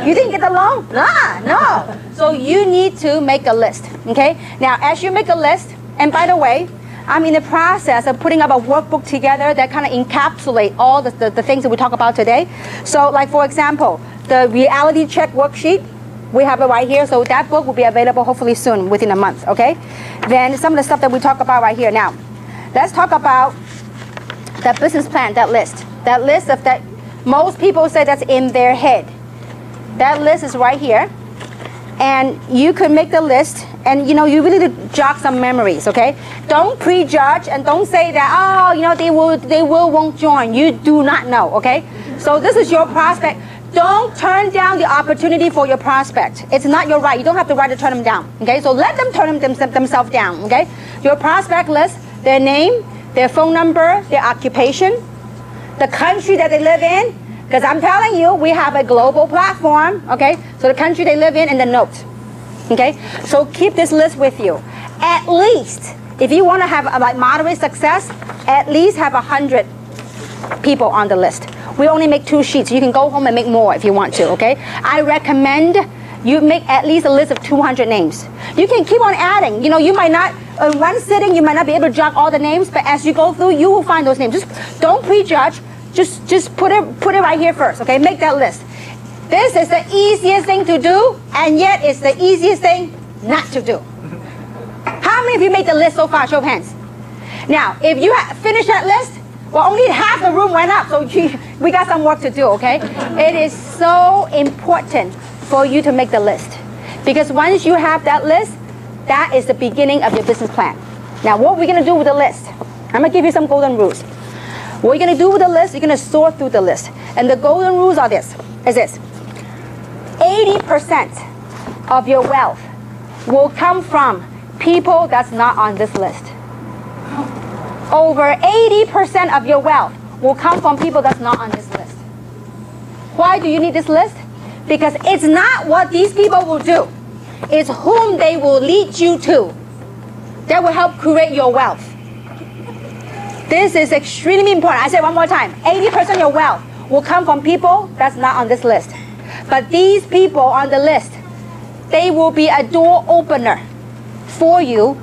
You didn't get the loan? Nah, no. So you need to make a list, okay? Now, as you make a list, and by the way, I'm in the process of putting up a workbook together that kind of encapsulate all the things that we talk about today. So, like, for example, the reality check worksheet, we have it right here. So that book will be available hopefully soon, within a month, okay? Then some of the stuff that we talk about right here. Now, let's talk about that business plan, that list. That list of that, most people say that's in their head. That list is right here. And you can make the list, and you really need to jog some memories, okay? Don't prejudge, and don't say that, oh, they won't join. You do not know, okay? So this is your prospect. Don't turn down the opportunity for your prospect. It's not your right. You don't have the right to turn them down, okay? So let them turn themselves down, okay? Your prospect list, their name, their phone number, their occupation, the country that they live in. Because I'm telling you, we have a global platform, okay? So the country they live in and the note, okay? So keep this list with you. At least, if you want to have moderate success, at least have 100 people on the list. We only make 2 sheets. You can go home and make more if you want to, okay? I recommend you make at least a list of 200 names. You can keep on adding. You might not, in one sitting, you might not be able to jot all the names, but as you go through, you will find those names. Just don't prejudge. Just put it right here first, okay? Make that list. This is the easiest thing to do, and yet it's the easiest thing not to do. How many of you made the list so far? Show of hands. Now, if you finish that list, well, only half the room went up, so we got some work to do, okay? It is so important for you to make the list. Because once you have that list, that is the beginning of your business plan. Now, what we're going to do with the list, I'm going to give you some golden rules. What you're going to do with the list, you're going to sort through the list. And the golden rules are this. 80% of your wealth will come from people that's not on this list. Over 80% of your wealth will come from people that's not on this list. Why do you need this list? Because it's not what these people will do. It's whom they will lead you to that will help create your wealth. This is extremely important. I say it one more time. 80% of your wealth will come from people that's not on this list. But these people on the list, they will be a door opener for you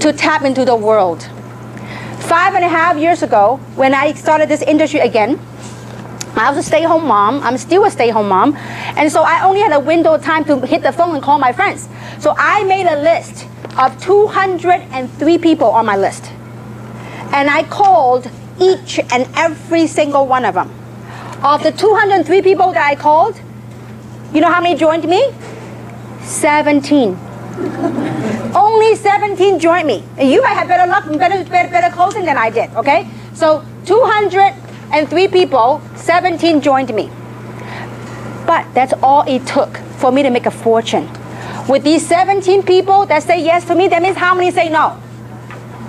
to tap into the world. 5.5 years ago, when I started this industry again, I was a stay-home mom. I'm still a stay-home mom. And so I only had a window of time to hit the phone and call my friends. So I made a list of 203 people on my list. And I called each and every single one of them. Of the 203 people that I called, you know how many joined me? 17. Only 17 joined me. And you might have better luck and better closing than I did, okay? So 203 people, 17 joined me. But that's all it took for me to make a fortune. With these 17 people that say yes to me, that means how many say no?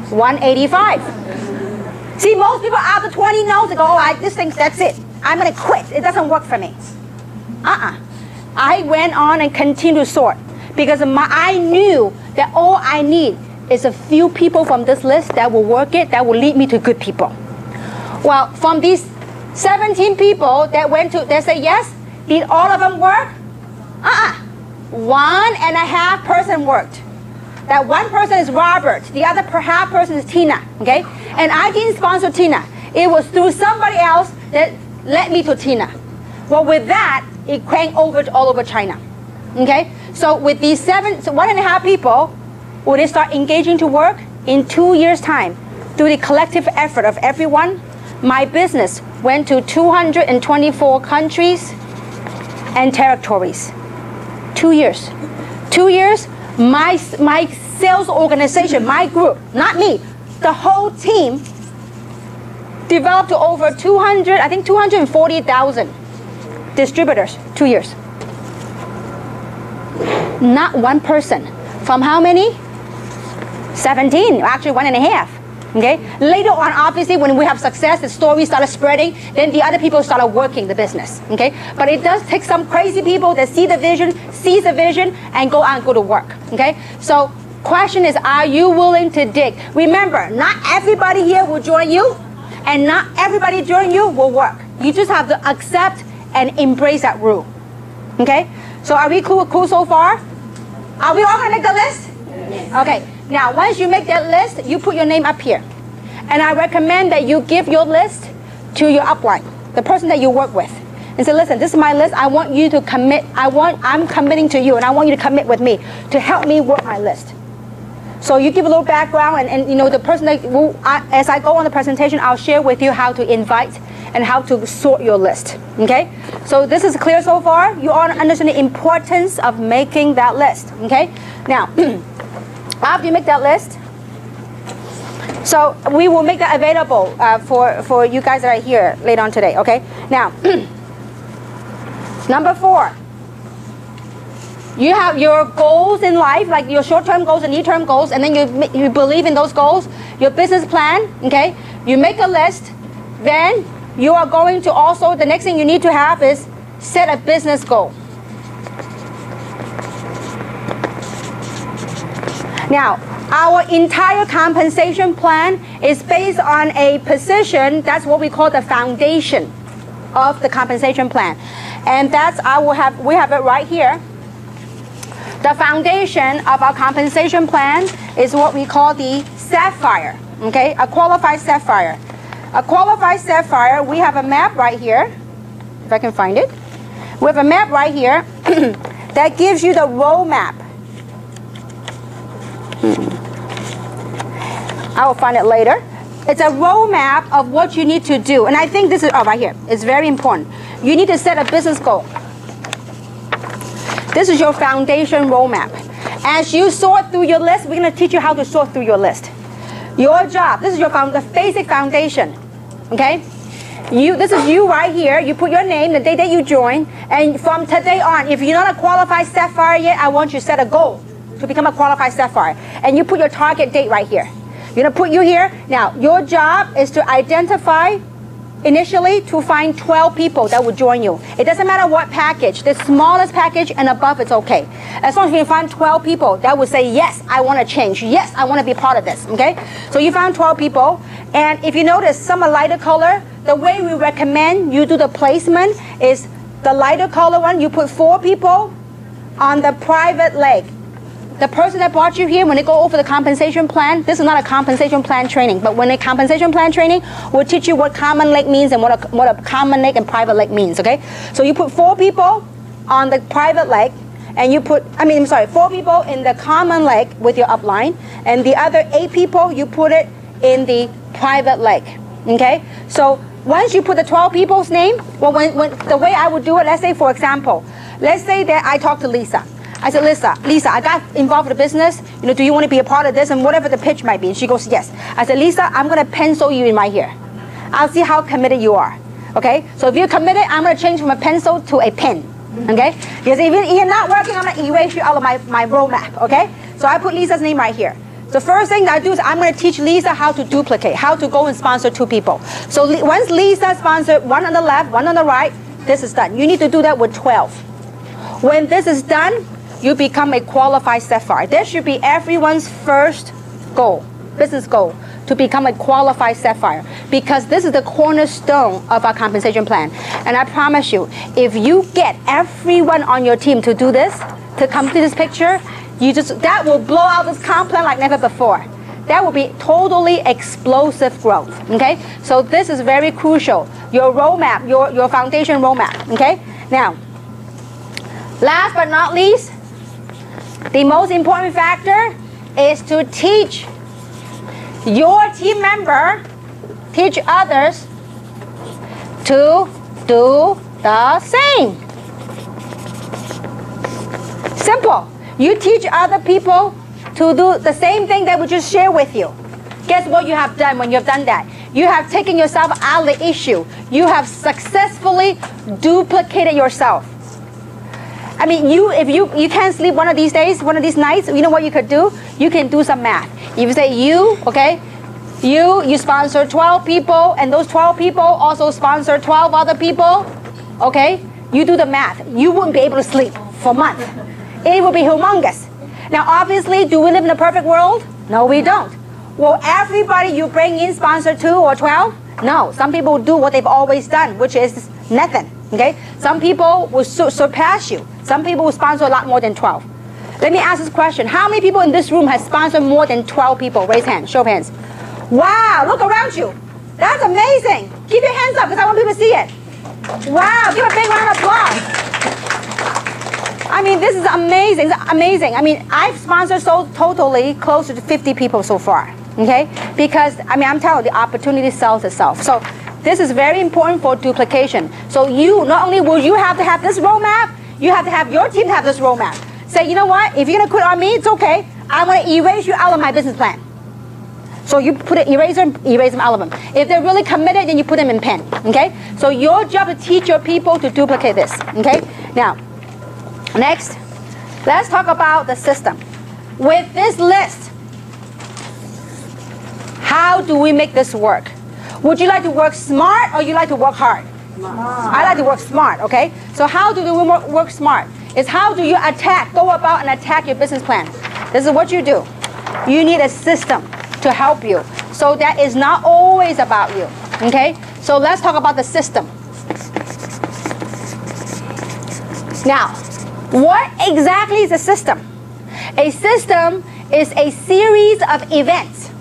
185. See, most people after 20 no's, they go, oh, this thing, that's it. I'm going to quit. It doesn't work for me. I went on and continued to sort because I knew that all I need is a few people from this list that will work it, that will lead me to good people. Well, from these 17 people that say yes, did all of them work? 1.5 person worked. That one person is Robert. The other half person is Tina. Okay? And I didn't sponsor Tina. It was through somebody else that led me to Tina. Well, with that, it cranked over all over China. Okay? So with these 1.5 people, when they start engaging to work, in 2 years' time, through the collective effort of everyone, my business went to 224 countries and territories. 2 years. 2 years, my sales organization, my group, not me, the whole team developed to over 240,000 distributors. 2 years. Not one person. From how many? 17, actually 1.5. Okay? Later on, obviously, when we have success, the story started spreading, then the other people started working the business. Okay? But it does take some crazy people that sees the vision, and go out and go to work. Okay? So, question is, are you willing to dig? Remember, not everybody here will join you, and not everybody join you will work. You just have to accept and embrace that rule. Okay? So, are we cool so far? Are we all going to make the list? Yes. Okay. Now, once you make that list, you put your name up here. And I recommend that you give your list to your upline, the person that you work with. And say, listen, this is my list. I want you to commit. I'm committing to you, and I want you to commit with me to help me work my list. So you give a little background, and you know, the person that as I go on the presentation, I'll share with you how to invite and how to sort your list. Okay? So this is clear so far? You all understand the importance of making that list. Okay? Now, after you make that list, so we will make that available for you guys that are here later on today, okay? Now, number 4, you have your goals in life, like your short-term goals and near-term goals, and then you believe in those goals, your business plan, okay? You make a list, then you are going to also, the next thing you need to have is set a business goal. Now, our entire compensation plan is based on a position, that's what we call the foundation of the compensation plan. And that's, we have it right here. The foundation of our compensation plan is what we call the Sapphire, okay? A qualified Sapphire. A qualified Sapphire, we have a map right here, if I can find it. We have a map right here that gives you the roadmap. I will find it later. It's a roadmap of what you need to do. And I think this is, oh, right here. It's very important. You need to set a business goal. This is your foundation roadmap. As you sort through your list, we're going to teach you how to sort through your list. Your job, this is your the basic foundation. Okay? This is you right here. You put your name, the day that you join, and from today on, if you're not a qualified Sapphire yet, I want you to set a goal to become a qualified Sapphire. And you put your target date right here. You're going to put you here. Now, your job is to identify, initially, to find 12 people that will join you. It doesn't matter what package. The smallest package and above, it's okay. As long as you can find 12 people that will say, yes, I want to change. Yes, I want to be part of this. Okay? So you found 12 people. And if you notice, some are lighter color. The way we recommend you do the placement is the lighter color one. You put 4 people on the private leg. The person that brought you here, when they go over the compensation plan, this is not a compensation plan training, but when a compensation plan training, we'll teach you what common leg means and what a common leg and private leg means, okay? So you put 4 people on the private leg, and you put, 4 people in the common leg with your upline, and the other 8 people, you put it in the private leg, okay? So once you put the 12 people's name, well, when the way I would do it, let's say, for example, let's say that I talk to Lisa. I said, Lisa, I got involved with the business. You know, do you want to be a part of this? And whatever the pitch might be. And she goes, yes. I said, Lisa, I'm going to pencil you in right here. I'll see how committed you are. Okay? So if you're committed, I'm going to change from a pencil to a pen. Okay? Because if you're not working, I'm going to erase you out of my roadmap. Okay? So I put Lisa's name right here. The first thing that I do is I'm going to teach Lisa how to duplicate, how to go and sponsor 2 people. So once Lisa sponsored 1 on the left, 1 on the right, this is done. You need to do that with 12. When this is done, you become a qualified Sapphire. That should be everyone's first goal, business goal, to become a qualified Sapphire, because this is the cornerstone of our compensation plan. And I promise you, if you get everyone on your team to do this, to come to this picture, that will blow out this comp plan like never before. That will be totally explosive growth, okay? So this is very crucial. Your roadmap, your foundation roadmap, okay? Now, last but not least, the most important factor is to teach your team member, teach others to do the same. Simple. You teach other people to do the same thing that we just shared with you. Guess what you have done when you have done that? You have taken yourself out of the issue. You have successfully duplicated yourself. I mean, if you can't sleep one of these days, one of these nights, you know what you could do? You can do some math. If you say you sponsor 12 people, and those 12 people also sponsor 12 other people, okay? You do the math. You wouldn't be able to sleep for months. It would be humongous. Now, obviously, do we live in a perfect world? No, we don't. Will everybody you bring in sponsor 2 or 12? No. Some people do what they've always done, which is nothing. Okay? Some people will surpass you. Some people will sponsor a lot more than 12. Let me ask this question. How many people in this room have sponsored more than 12 people? Raise hands. Show of hands. Wow, look around you. That's amazing. Keep your hands up because I want people to see it. Wow, give a big round of applause. I mean, this is amazing. It's amazing. I mean, I've sponsored totally close to 50 people so far. Okay? Because, I mean, I'm telling you, the opportunity sells itself. So this is very important for duplication. So not only will you have to have this roadmap, you have to have your team have this roadmap. Say, you know what? If you're going to quit on me, it's okay. I'm going to erase you out of my business plan. So you put an eraser, erase them, all of them. If they're really committed, then you put them in pen. Okay? So your job is to teach your people to duplicate this. Okay? Now, next, let's talk about the system. With this list, how do we make this work? Would you like to work smart or you like to work hard? Smart. I like to work smart, okay? So how do we work smart? It's how do you go about and attack your business plan. This is what you do. You need a system to help you. So that is not always about you, okay? So let's talk about the system. Now, what exactly is a system? A system is a series of events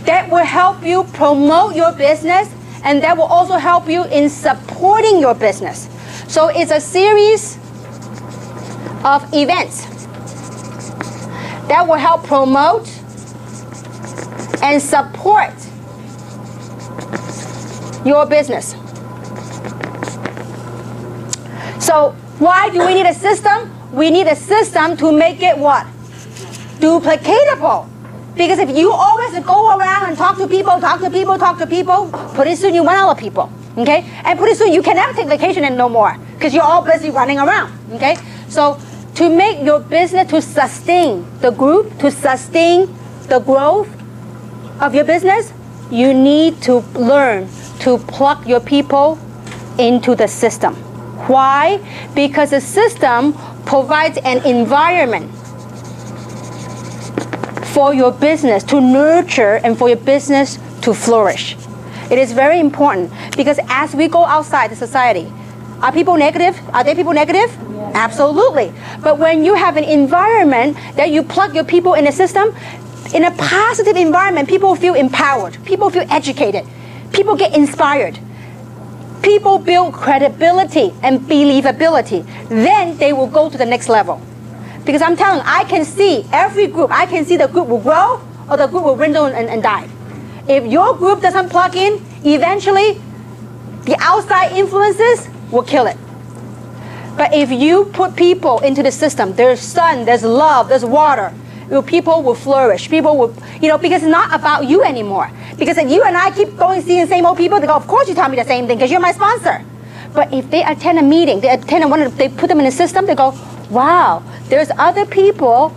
that will help you promote your business and that will also help you in supporting your business. So it's a series of events that will help promote and support your business. So why do we need a system? We need a system to make it what? Duplicatable. Because if you always go around and talk to people, pretty soon you run out of people. Okay? And pretty soon you can never take vacation and no more because you're all busy running around. Okay? So to make your business, to sustain the group, to sustain the growth of your business, you need to learn to plug your people into the system. Why? Because the system provides an environment for your business to nurture and for your business to flourish. It is very important because as we go outside the society, are people negative? Are there people negative? Yes. Absolutely. But when you have an environment that you plug your people in the system, in a positive environment, people feel empowered, people feel educated, people get inspired, people build credibility and believability. Then they will go to the next level. Because I'm telling you, I can see every group, I can see the group will grow or the group will dwindle and die. If your group doesn't plug in, eventually the outside influences will kill it. But if you put people into the system, there's sun, there's love, there's water, people will flourish. People will, because it's not about you anymore. Because if you and I keep going seeing the same old people, they go, of course you tell me the same thing because you're my sponsor. But if they attend a meeting, they put them in the system, they go, wow, there's other people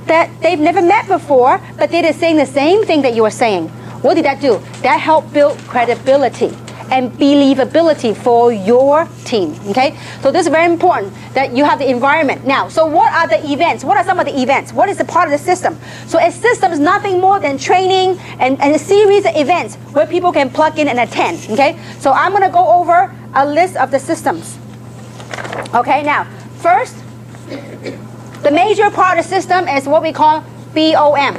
that they've never met before, but they're saying the same thing that you are saying. What did that do? That helped build credibility and believability for your team, okay? So this is very important that you have the environment. Now, so what are the events? What are some of the events? What is the part of the system? So a system is nothing more than training and a series of events where people can plug in and attend, okay? So I'm gonna go over a list of the systems. Okay, now, first, the major part of the system is what we call BOM,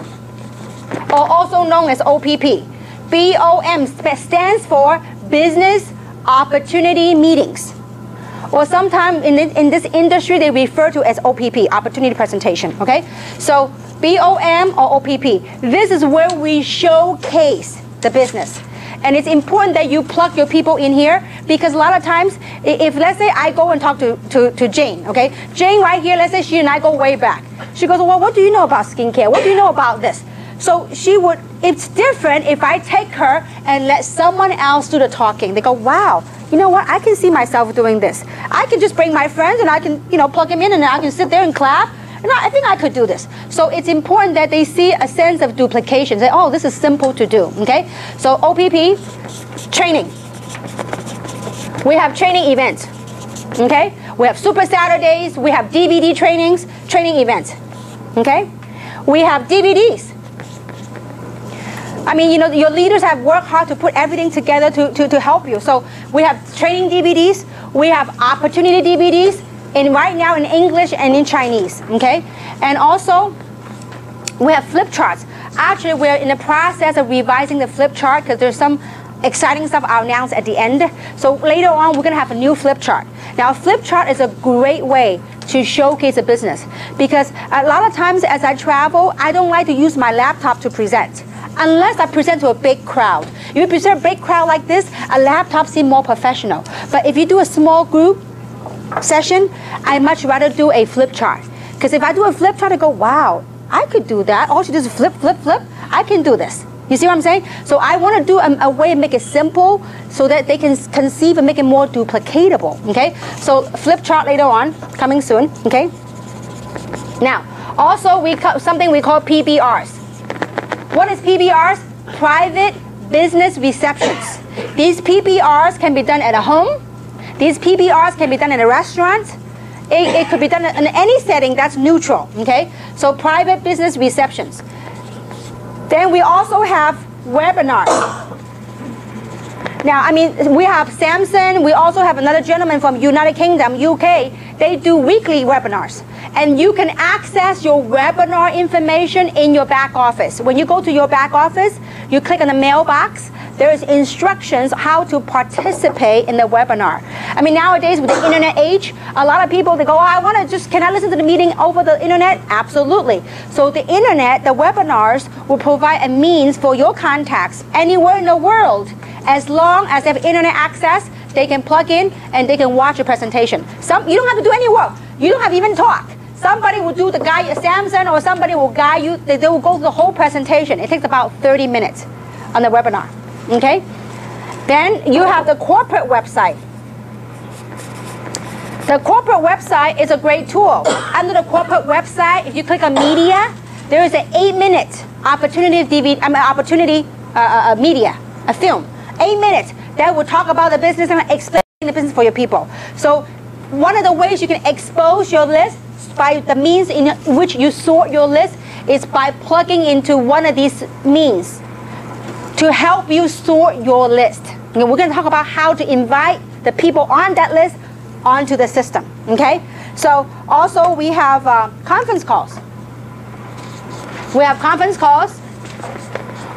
or also known as OPP. BOM stands for Business Opportunity Meetings, or sometimes in this industry they refer to as OPP, Opportunity Presentation, okay? So BOM or OPP, this is where we showcase the business. And it's important that you plug your people in here because a lot of times, if let's say I go and talk to Jane, okay? Jane right here, let's say she and I go way back. She goes, well, what do you know about skincare? What do you know about this? So it's different if I take her and let someone else do the talking. They go, wow, you know what? I can see myself doing this. I can just bring my friends and I can, plug them in and I can sit there and clap. And I think I could do this. So it's important that they see a sense of duplication. Say, oh, this is simple to do, okay? So OPP, training. We have training events, okay? We have Super Saturdays. We have DVD trainings, training events, okay? We have DVDs. I mean, your leaders have worked hard to put everything together to help you. So we have training DVDs. We have opportunity DVDs. And right now in English and in Chinese, okay? And also, we have flip charts. Actually, we're in the process of revising the flip chart because there's some exciting stuff I'll announce at the end. So later on, we're gonna have a new flip chart. Now, a flip chart is a great way to showcase a business because a lot of times as I travel, I don't like to use my laptop to present unless I present to a big crowd. If you present a big crowd like this, a laptop seems more professional. But if you do a small group session, I much rather do a flip chart. Because if I do a flip chart, I go, wow, I could do that. All she does is flip, flip, flip. I can do this. You see what I'm saying? So I want to do a way to make it simple so that they can conceive and make it more duplicatable, okay? So flip chart later on, coming soon, okay? Now, also something we call PBRs. What is PBRs? Private Business Receptions. These PBRs can be done at a home. These PBRs can be done in a restaurant. It could be done in any setting that's neutral, okay? So private business receptions. Then we also have webinars. Now, I mean, we have Samson. We also have another gentleman from United Kingdom, UK. They do weekly webinars. And you can access your webinar information in your back office. When you go to your back office, you click on the mailbox. there is instructions how to participate in the webinar. I mean, nowadays with the internet age, a lot of people, they go, oh, can I listen to the meeting over the internet? Absolutely. So the internet, the webinars will provide a means for your contacts anywhere in the world, as long as they have internet access, they can plug in and they can watch your presentation. You don't have to do any work. You don't have to even talk. Somebody will do the guide, Samson or somebody will guide you. They will go through the whole presentation. It takes about 30 minutes on the webinar, okay? Then you have the corporate website. The corporate website is a great tool. Under the corporate website, if you click on media, there is an 8-minute media, a film. 8 minutes that will talk about the business and explain the business for your people. So one of the ways you can expose your list by the means in which you sort your list is by plugging into one of these means to help you sort your list. Okay, we're going to talk about how to invite the people on that list onto the system. Okay, so also we have conference calls. We have conference calls.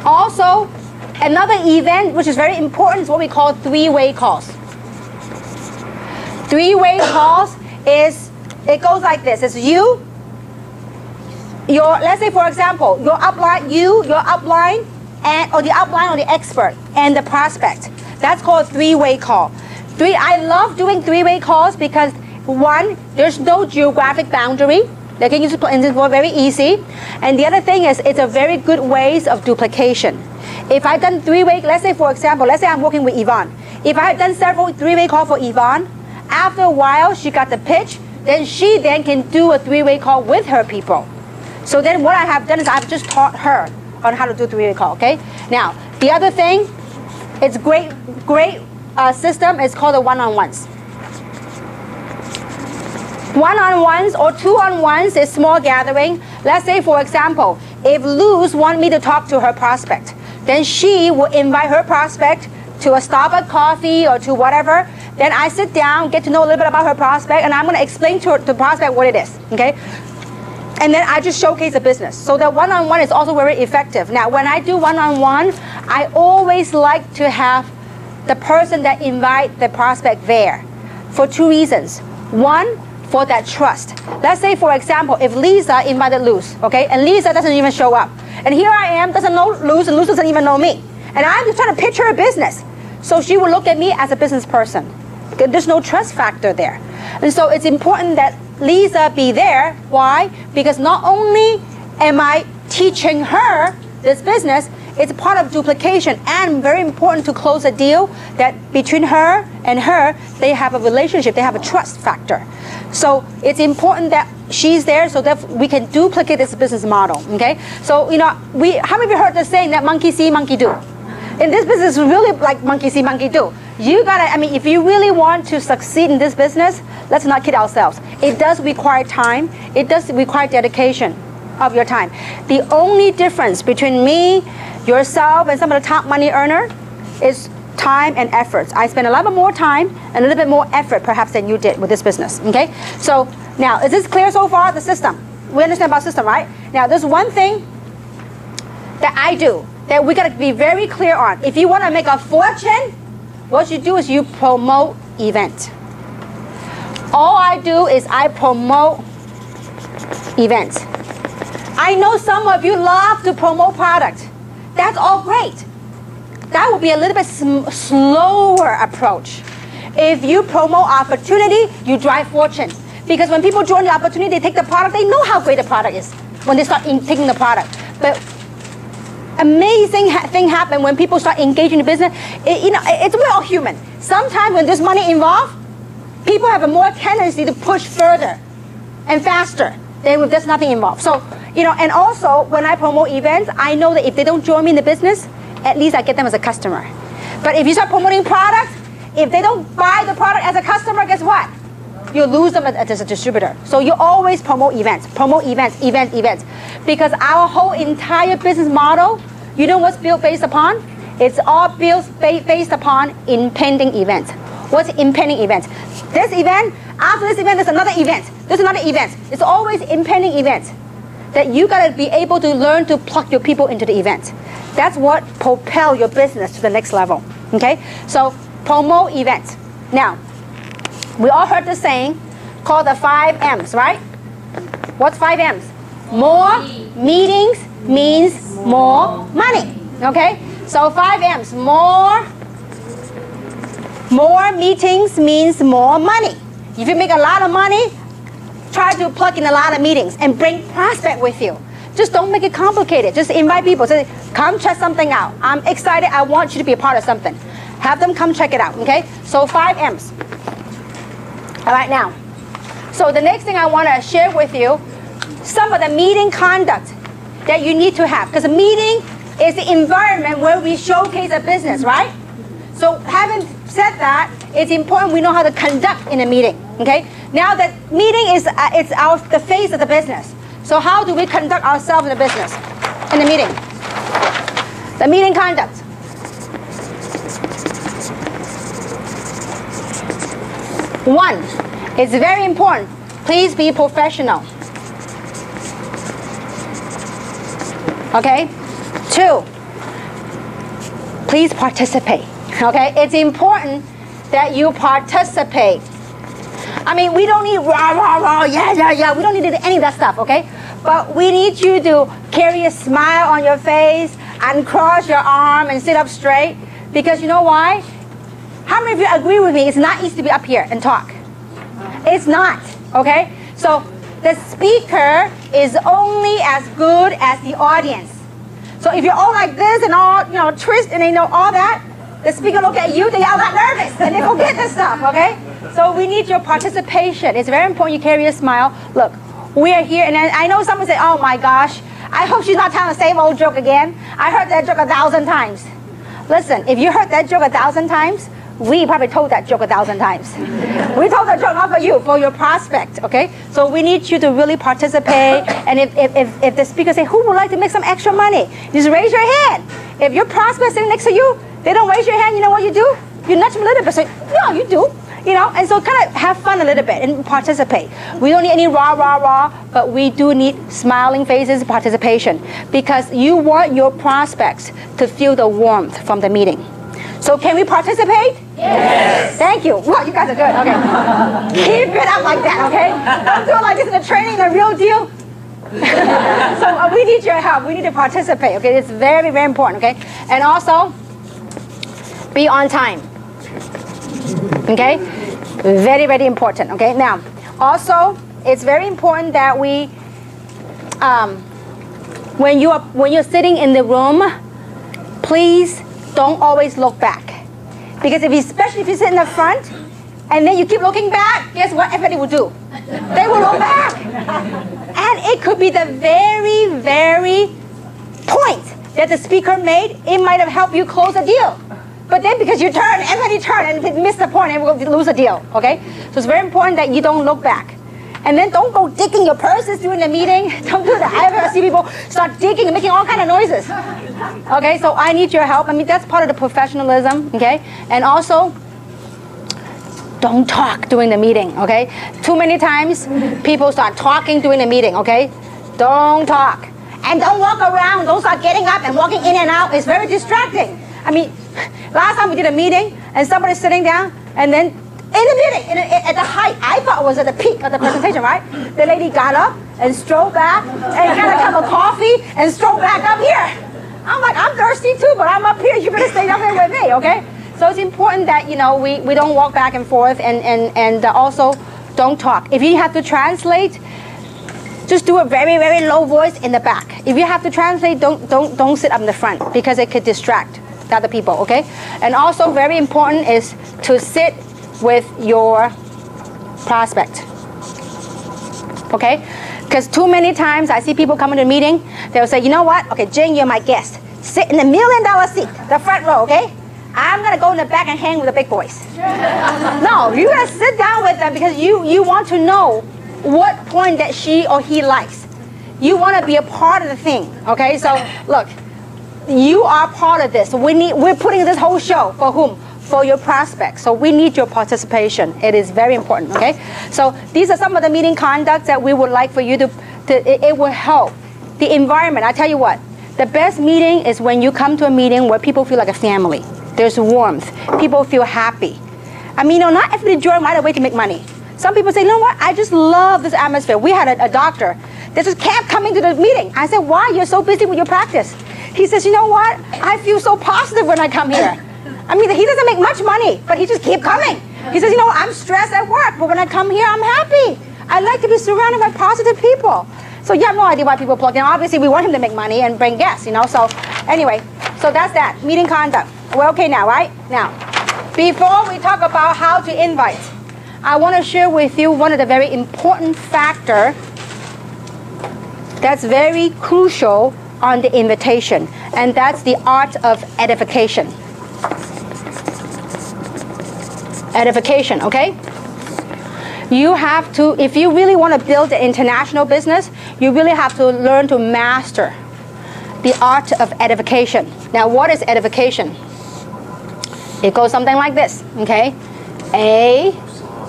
Also, another event which is very important is what we call three-way calls. Three-way calls it goes like this. It's you, let's say for example, your upline, or the upline or the expert and the prospect. That's called three-way call. I love doing three-way calls because one, there's no geographic boundary. They can use it very easy. And the other thing is it's a very good ways of duplication. If I've done three-way, let's say for example, let's say I'm working with Yvonne. If I have done several three-way calls for Yvonne, after a while she got the pitch, then she then can do a three-way call with her people. So then what I have done is I've just taught her on how to do three-way call, okay? Now, the other thing, it's great system is called the one-on-ones. One-on-ones or two-on-ones is small gathering. Let's say, for example, if Luz wants me to talk to her prospect, then she will invite her prospect to a Starbucks coffee or to whatever. Then I sit down, get to know a little bit about her prospect, and I'm going to explain to the prospect what it is, okay? And then I just showcase the business. So that one-on-one is also very effective. Now, when I do one-on-one, I always like to have the person that invite the prospect there for two reasons. One, for that trust. Let's say, for example, if Lisa invited Luz, okay, and Lisa doesn't even show up. And here I am, doesn't know Luz, and Luz doesn't even know me. And I'm just trying to pitch her a business. So she will look at me as a business person. There's no trust factor there. And so it's important that Lisa be there. Why? Because not only am I teaching her this business, it's part of duplication and very important to close a deal that between her and her, they have a relationship, they have a trust factor. So it's important that she's there so that we can duplicate this business model, okay? So, how many of you heard the saying that monkey see, monkey do? In this business, it's really like monkey see, monkey do. You gotta, if you really want to succeed in this business, let's not kid ourselves. It does require time. It does require dedication of your time. The only difference between me, yourself, and some of the top money earner is time and efforts. I spend a lot more time and a little bit more effort perhaps than you did with this business, okay? So now, is this clear so far, the system? We understand about system, right? Now, there's one thing that I do that we gotta be very clear on. If you wanna make a fortune, what you do is you promote events. All I do is I promote events. I know some of you love to promote product. That's all great. That would be a little bit slower approach. If you promote opportunity, you drive fortune. Because when people join the opportunity, they take the product, they know how great the product is when they start taking the product. But amazing thing happen when people start engaging in business. We're all human. Sometimes when there's money involved, people have a more tendency to push further and faster than if there's nothing involved. So, and also when I promote events, I know that if they don't join me in the business, at least I get them as a customer. But if you start promoting products, if they don't buy the product as a customer, guess what? You lose them as a distributor. So you always promote events, events. Because our whole entire business model, you know what's built based upon? It's all built based upon impending events. What's impending events? This event, after this event, there's another event. There's another event. It's always impending events that you gotta be able to learn to plug your people into the event. That's what propel your business to the next level. Okay? So promote events. Now, we all heard the saying called the 5 M's, right? What's 5 M's? More meetings means more money. Okay? So 5 M's. More meetings means more money. If you make a lot of money, try to plug in a lot of meetings and bring prospect with you. Just don't make it complicated. Just invite people. Say, come check something out. I'm excited. I want you to be a part of something. Have them come check it out. Okay? So 5 M's. All right, now. So the next thing I want to share with you, some of the meeting conduct that you need to have. Because a meeting is the environment where we showcase a business, right? So having said that, it's important we know how to conduct in a meeting. Okay? Now that meeting is the face of the business. So how do we conduct ourselves in the business, in the meeting? The meeting conduct. One, it's very important. Please be professional. Okay? 2, please participate. Okay? It's important that you participate. I mean, we don't need rah, rah, rah, yeah, yeah, yeah. We don't need any of that stuff, okay? But we need you to carry a smile on your face and cross your arm and sit up straight. Because you know why? How many of you agree with me? It's not easy to be up here and talk. It's not, okay? So the speaker is only as good as the audience. So if you're all like this and all, twist and all that, the speaker look at you, they all got nervous and they forget this stuff, okay? So we need your participation. It's very important you carry a smile. Look, we are here, and I know someone say, oh my gosh, I hope she's not telling the same old joke again. I heard that joke 1,000 times. Listen, if you heard that joke 1,000 times, we probably told that joke 1,000 times. We told that joke not for you, for your prospect, okay? So we need you to really participate, and if the speaker say, who would like to make some extra money? Just raise your hand. If your prospect sitting next to you, they don't raise your hand, you know what you do? You nudge them a little bit, say, no, you do. And so kind of have fun a little bit and participate. We don't need any rah, rah, rah, but we do need smiling faces, participation, because you want your prospects to feel the warmth from the meeting. So can we participate? Yes. Thank you. Well, you guys are good. Okay. Keep it up like that, okay? Don't do it like this in the training, the real deal. So we need your help. We need to participate, okay? It's very, very important, okay? And also, be on time. Okay? Very, very important. Okay? Now, also, it's very important that we, when you're sitting in the room, please don't always look back. Because especially if you sit in the front, and then you keep looking back, guess what everybody will do? They will look back. And it could be the very, very point that the speaker made. It might have helped you close a deal. But then because you turn, everybody turn and miss the point and we'll lose a deal, okay? So it's very important that you don't look back. And then don't go digging your purses during the meeting. Don't do that. I've ever seen people start digging and making all kind of noises. Okay, so I need your help. I mean, that's part of the professionalism, okay? And also, don't talk during the meeting, okay? Too many times, people start talking during the meeting, okay? Don't talk. And don't walk around. Don't start getting up and walking in and out. It's very distracting. I mean, last time we did a meeting and somebody's sitting down and then in the meeting, at the height, I thought it was at the peak of the presentation, right? The lady got up and strolled back and got a cup of coffee and strolled back up here. I'm like, I'm thirsty too, but I'm up here. You better stay up here with me, okay? So it's important that, we don't walk back and forth and also don't talk. If you have to translate, just do a very, very low voice in the back. If you have to translate, don't sit up in the front because it could distract the other people, okay? And also very important is to sit with your prospect, okay? Because too many times I see people come into a meeting, they'll say, you know what? Okay, Jane, you're my guest. Sit in the $1 million seat, the front row, okay? I'm gonna go in the back and hang with the big boys. No, you're gonna sit down with them because you want to know what point that she or he likes. You want to be a part of the thing, okay? So look, you are part of this. We're putting this whole show for whom? For your prospects. So we need your participation. It is very important, okay? So these are some of the meeting conducts that we would like for you to it will help. The environment, I tell you what, The best meeting is when you come to a meeting where people feel like a family. There's warmth. People feel happy. I mean, not everybody join right away to make money. Some people say, you know what, I just love this atmosphere. We had a doctor that just kept coming to the meeting. I said, why? You're so busy with your practice. He says, you know what, I feel so positive when I come here. I mean, he doesn't make much money, but he just keeps coming. He says, you know, I'm stressed at work, but when I come here, I'm happy. I like to be surrounded by positive people. So you have no idea why people plug in. Obviously, we want him to make money and bring guests, you know. So anyway, so that's that, meeting conduct. We're okay now, right? Now, before we talk about how to invite, I want to share with you one of the very important factors that's very crucial on the invitation, and that's the art of edification. Edification, okay? You have to, if you really want to build an international business, you really have to learn to master the art of edification. Now, what is edification? It goes something like this, okay? A,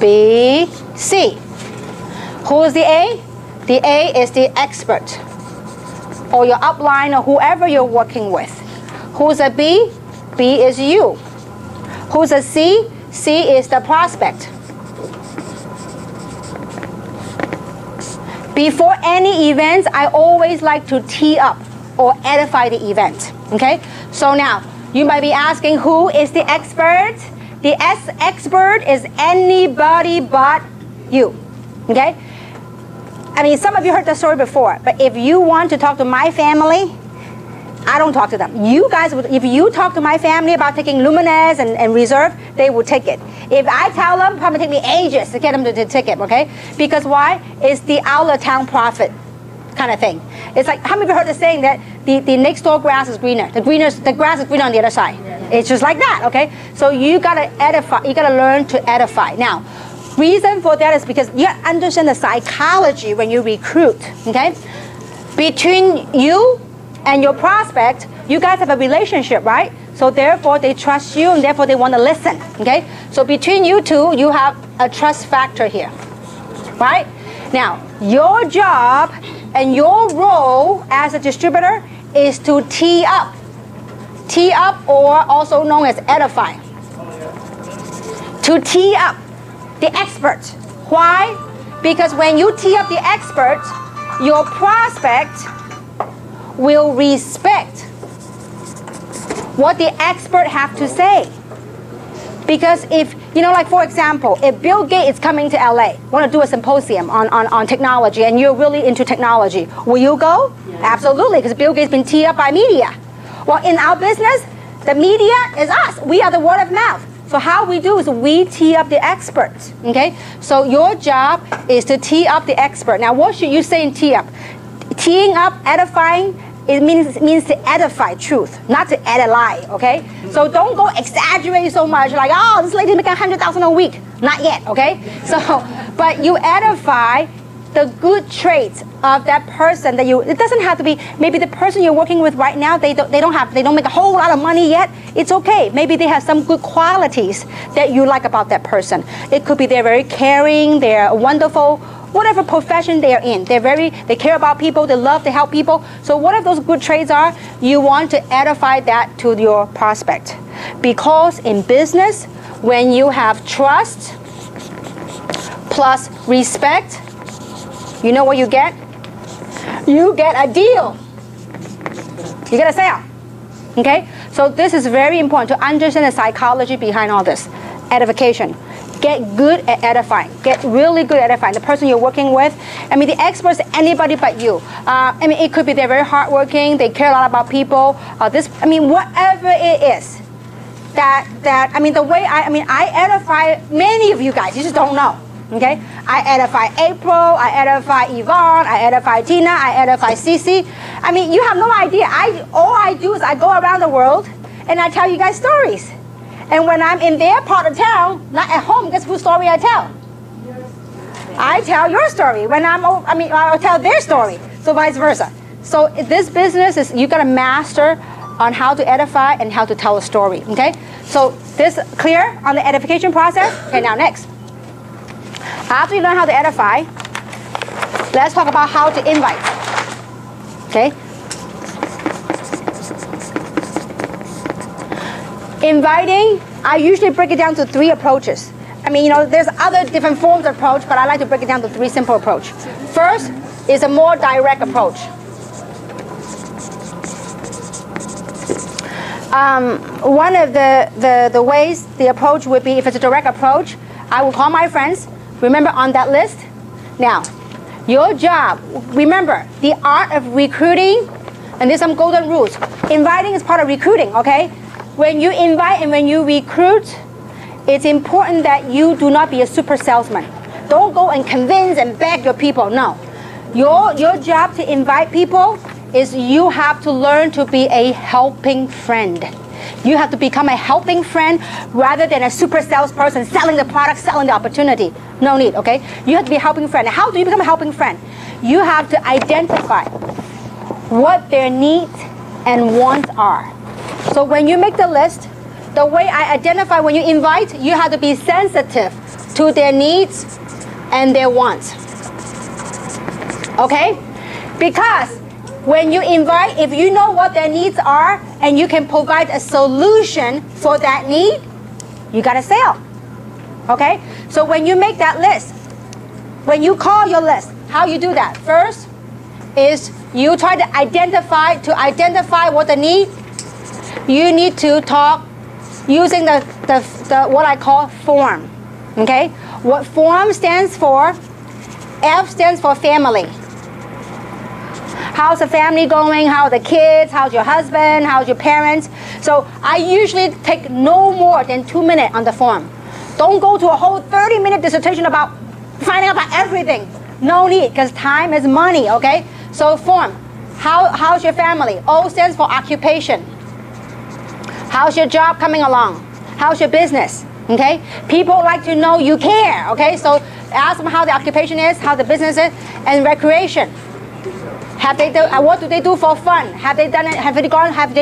B, C. Who is the A? The A is the expert, or your upline, or whoever you're working with. Who's a B? B is you. Who's a C? C is the prospect. Before any events, I always like to tee up or edify the event, okay? So now, you might be asking, who is the expert? The expert is anybody but you, okay? I mean, some of you heard the story before, but if you want to talk to my family, I don't talk to them. You guys, if you talk to my family about taking Luminous and Reserve, they will take it. If I tell them, probably take me ages to get them to take it, okay? Because why? It's the out-of-town prophet kind of thing. It's like, how many of you heard the saying that the next door grass is greener? The grass is greener on the other side. It's just like that, okay? So you gotta edify, you gotta learn to edify. Now, reason for that is because you understand the psychology when you recruit, okay? Between you and your prospect, you guys have a relationship, right? So therefore, they trust you, and therefore they want to listen, okay? So between you two, you have a trust factor here, right? Now, your job and your role as a distributor is to tee up. Tee up, or also known as edify. To tee up the expert. Why? Because when you tee up the expert, your prospect will respect what the expert have to say. Because if, you know, like for example, if Bill Gates is coming to LA, want to do a symposium on technology, and you're really into technology, will you go? Yeah. Absolutely, because Bill Gates has been teed up by media. Well, in our business, the media is us. We are the word of mouth. So how we do is we tee up the experts, okay? So your job is to tee up the expert. Now, what should you say in tee up? Teeing up, edifying, it means to edify truth, not to add a lie, okay? So don't go exaggerate so much, like, oh, this lady making $100,000 a week. Not yet, okay? So, but you edify the good traits of that person that you, it doesn't have to be, maybe the person you're working with right now, they don't make a whole lot of money yet. It's okay. Maybe they have some good qualities that you like about that person. It could be they're very caring, they're wonderful, whatever profession they're in. They care about people, they love to help people. So whatever those good traits are, you want to edify that to your prospect. Because in business, when you have trust plus respect, you know what you get? You get a deal. You get a sale. Okay? So this is very important to understand the psychology behind all this. Edification. Get good at edifying. Get really good at edifying. The person you're working with, I mean, the experts, anybody but you. I mean, it could be they're very hardworking, they care a lot about people. Whatever it is. I edify many of you guys. You just don't know. Okay? I edify April, I edify Yvonne, I edify Tina, I edify Cece. I mean, you have no idea. All I do is I go around the world and I tell you guys stories. And when I'm in their part of town, not at home, guess whose story I tell? I tell your story. I'll tell their story. So vice versa. So this business is, you gotta master on how to edify and how to tell a story, okay? So this clear on the edification process? Okay, now next. After you learn how to edify, let's talk about how to invite. Okay? Inviting, I usually break it down to 3 approaches. I mean, you know, there's other different forms of approach, but I like to break it down to 3 simple approach. First is a more direct approach. One of the ways, the approach would be, if it's a direct approach, I will call my friends, remember, on that list. Now, your job, remember, the art of recruiting, and there's some golden rules. Inviting is part of recruiting, okay? When you invite and when you recruit, it's important that you do not be a super salesman. Don't go and convince and beg your people, no. Your job to invite people is you have to learn to be a helping friend. You have to become a helping friend rather than a super salesperson selling the product, selling the opportunity. No need, okay? You have to be a helping friend. How do you become a helping friend? You have to identify what their needs and wants are. So when you make the list, the way I identify when you invite, you have to be sensitive to their needs and their wants. Okay? Because when you invite, if you know what their needs are and you can provide a solution for that need, you got a sale. Okay? So when you make that list, when you call your list, how you do that? First is you try to identify what the need. You need to talk using the what I call form. Okay? What form stands for? F stands for family. How's the family going? How are the kids? How's your husband? How's your parents? So I usually take no more than 2 minutes on the form. Don't go to a whole 30-minute dissertation about finding out about everything. No need, because time is money, okay? So form. How's your family? O stands for occupation. How's your job coming along? How's your business? Okay? People like to know you care, okay? So ask them how the occupation is, how the business is, and recreation. What do they do for fun? Have they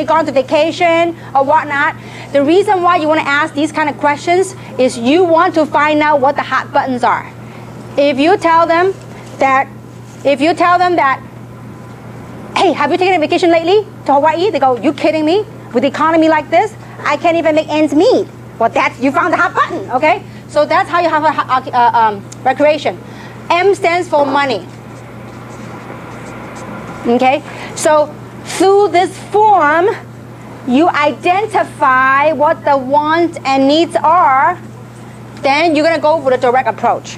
gone to vacation or whatnot? The reason why you want to ask these kind of questions is you want to find out what the hot buttons are. If you tell them that, hey, have you taken a vacation lately to Hawaii? They go, you kidding me? With the economy like this, I can't even make ends meet. Well, you found the hot button, okay? So that's how you have a recreation. M stands for money. Okay, so through this form, you identify what the wants and needs are, then you're gonna go for the direct approach.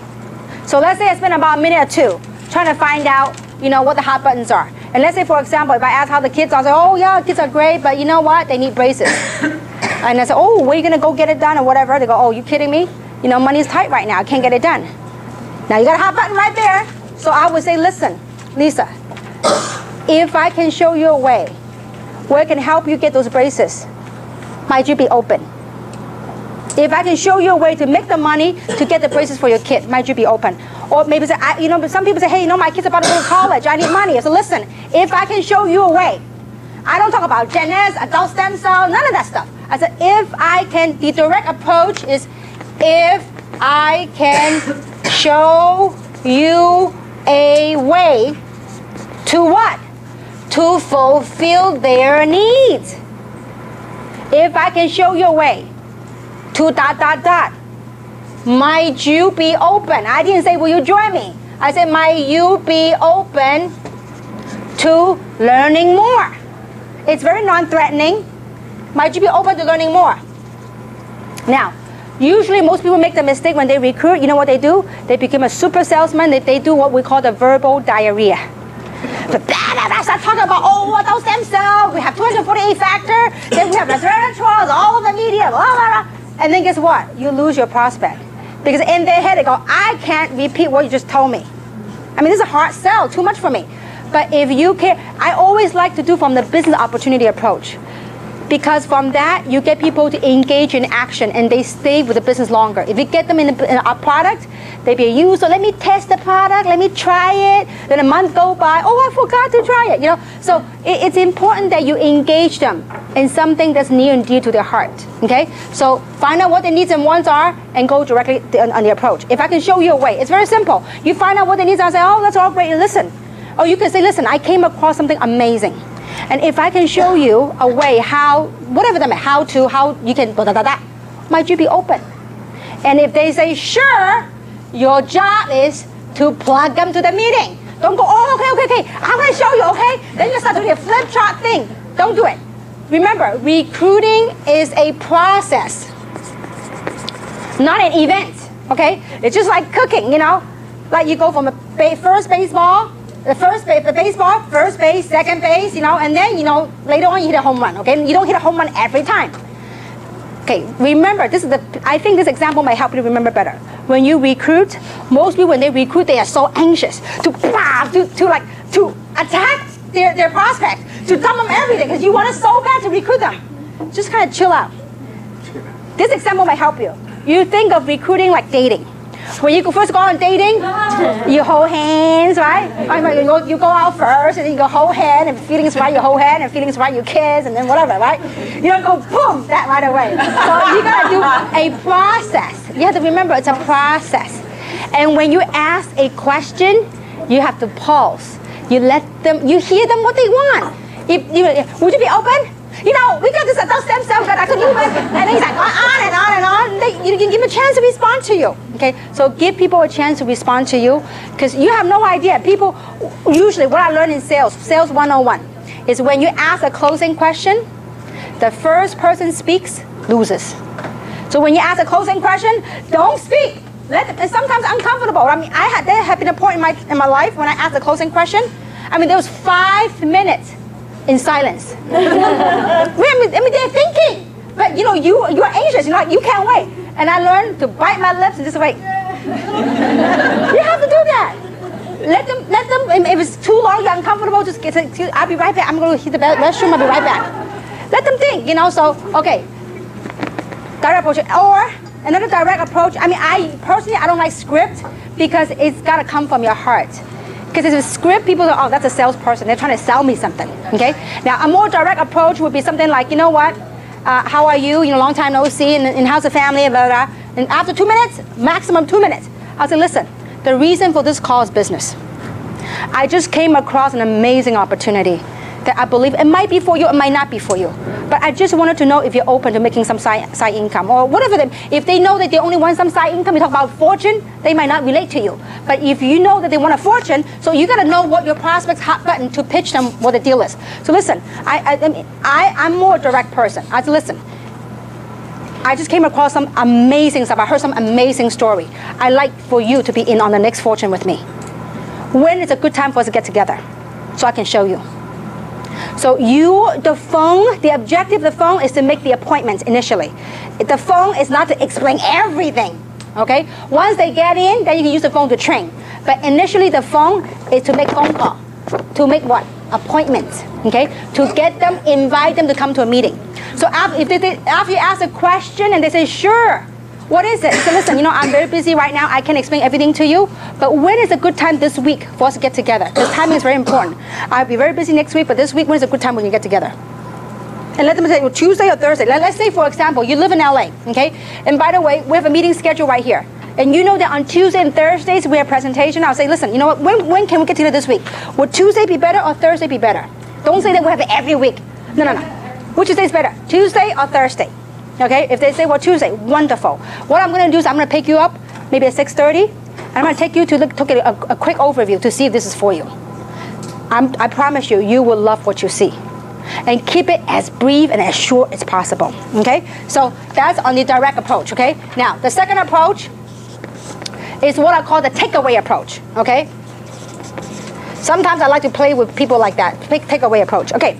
So let's say I spend about a minute or 2 trying to find out, what the hot buttons are. And let's say, for example, if I ask how the kids are, I say, oh yeah, kids are great, but you know what? They need braces. And I say, oh, where are you gonna go get it done or whatever? They go, oh, you kidding me? Money's tight right now, I can't get it done. Now you got a hot button right there. So I would say, listen, Lisa, if I can show you a way where I can help you get those braces, might you be open? If I can show you a way to make the money to get the braces for your kid, might you be open? Or maybe say, some people say, hey, my kid's about to go to college, I need money. So listen, if I can show you a way, I don't talk about genetics, adult stem cell, none of that stuff. I said, the direct approach is if I can show you a way to what? To fulfill their needs. If I can show you a way to ... Might you be open? I didn't say, will you join me? I said, might you be open to learning more? It's very non-threatening. Might you be open to learning more? Now, usually most people make the mistake when they recruit, you know what they do? They become a super salesman. They do what we call the verbal diarrhea. Start talking about, adult stem cell, we have 248 factor, then we have resveratrol, all of the media, blah, blah, blah. And then guess what? You lose your prospect. Because in their head they go, I can't repeat what you just told me. I mean, this is a hard sell, too much for me. But if you care, I always like to do from the business opportunity approach. Because from that, you get people to engage in action and they stay with the business longer. If you get them in a product, they be a user, let me test the product, let me try it. Then a month go by, oh, I forgot to try it. So it's important that you engage them in something that's near and dear to their heart. Okay? So find out what their needs and wants are and go directly on the approach. If I can show you a way, it's very simple. You find out what their needs are and say, oh, that's all great, listen. Or you can say, listen, I came across something amazing. And if I can show you a way how, whatever them, how you can, might you be open? And if they say, sure, your job is to plug them to the meeting. Don't go, oh, okay, I'm going to show you, okay? Then you start doing a flip chart thing. Don't do it. Remember, recruiting is a process, not an event, okay? It's just like cooking, you know? Like you go from the first baseball, first base, second base, you know, and then, you know, later on you hit a home run, okay? You don't hit a home run every time. Okay, remember, I think this example might help you remember better. When you recruit, most people when they recruit, they are so anxious to attack their prospect, to tell them everything, because you want it so bad to recruit them. Just kind of chill out. This example might help you. You think of recruiting like dating. When you first go on dating, you hold hands, right? You go out first, and then you go hold hand, and feelings right, you hold hand, and feelings right, you kiss, and then whatever, right? You don't go boom, that right away. So you gotta do a process. You have to remember it's a process. And when you ask a question, you have to pause. You hear them what they want. Would you be open? You know, we got this adult stem cell that I could use it. And then he's like, on and on and on. You can give them a chance to respond to you. Okay, so give people a chance to respond to you, because you have no idea. People, usually what I learned in sales 101, is when you ask a closing question, the first person speaks, loses. So when you ask a closing question, don't speak. It's sometimes uncomfortable. I mean, there have been a point in my life when I asked a closing question. I mean, there was 5 minutes in silence. I mean, they're thinking, but you know, you're anxious. You know, you can't wait. And I learned to bite my lips and just wait. You have to do that. Let them. If it's too long, you're uncomfortable. Just I'll be right back. I'm going to hit the restroom. I'll be right back. Let them think. You know. So okay. Direct approach or another direct approach. I mean, I personally don't like script, because it's got to come from your heart. Because if it's a script, people go, oh, that's a salesperson. They're trying to sell me something, okay? Now, a more direct approach would be something like, you know what? How are you? You know, long time no see, and how's the family, blah, blah, blah. And after 2 minutes, maximum 2 minutes, I'll say, listen, the reason for this call is business. I just came across an amazing opportunity that I believe it might be for you, it might not be for you. But I just wanted to know if you're open to making some side income or whatever. If they know that they only want some side income, you talk about fortune, they might not relate to you. But if you know that they want a fortune, so you got to know what your prospect's hot button to pitch them what the deal is. So listen, I'm more a direct person. I said, listen, I just came across some amazing stuff. I heard some amazing story. I'd like for you to be in on the next fortune with me. When is a good time for us to get together so I can show you? So the objective of the phone is to make the appointments initially. The phone is not to explain everything, okay? Once they get in, then you can use the phone to train. But initially the phone is to make phone call. To make what? Appointments, okay? To get them, invite them to come to a meeting. So after you ask a question and they say, sure, what is it? So listen, you know, I'm very busy right now. I can't explain everything to you. But when is a good time this week for us to get together? Because timing is very important. I'll be very busy next week, but this week, when is a good time when you get together? And let them say, well, Tuesday or Thursday. Let's say, for example, you live in LA, okay? And by the way, we have a meeting scheduled right here. And you know that on Tuesday and Thursdays, we have a presentation. I'll say, listen, you know what? When can we get together this week? Would Tuesday be better or Thursday be better? Don't say that we have it every week. No. Which day is better? Tuesday or Thursday? Okay, if they say, well, Tuesday, wonderful. What I'm going to do is I'm going to pick you up maybe at 6:30, and I'm going to take you to get a quick overview to see if this is for you. I promise you, you will love what you see. And keep it as brief and as short as possible, okay? So that's on the direct approach, okay? Now, the second approach is what I call the takeaway approach, okay? Sometimes I like to play with people like that, takeaway approach. Okay,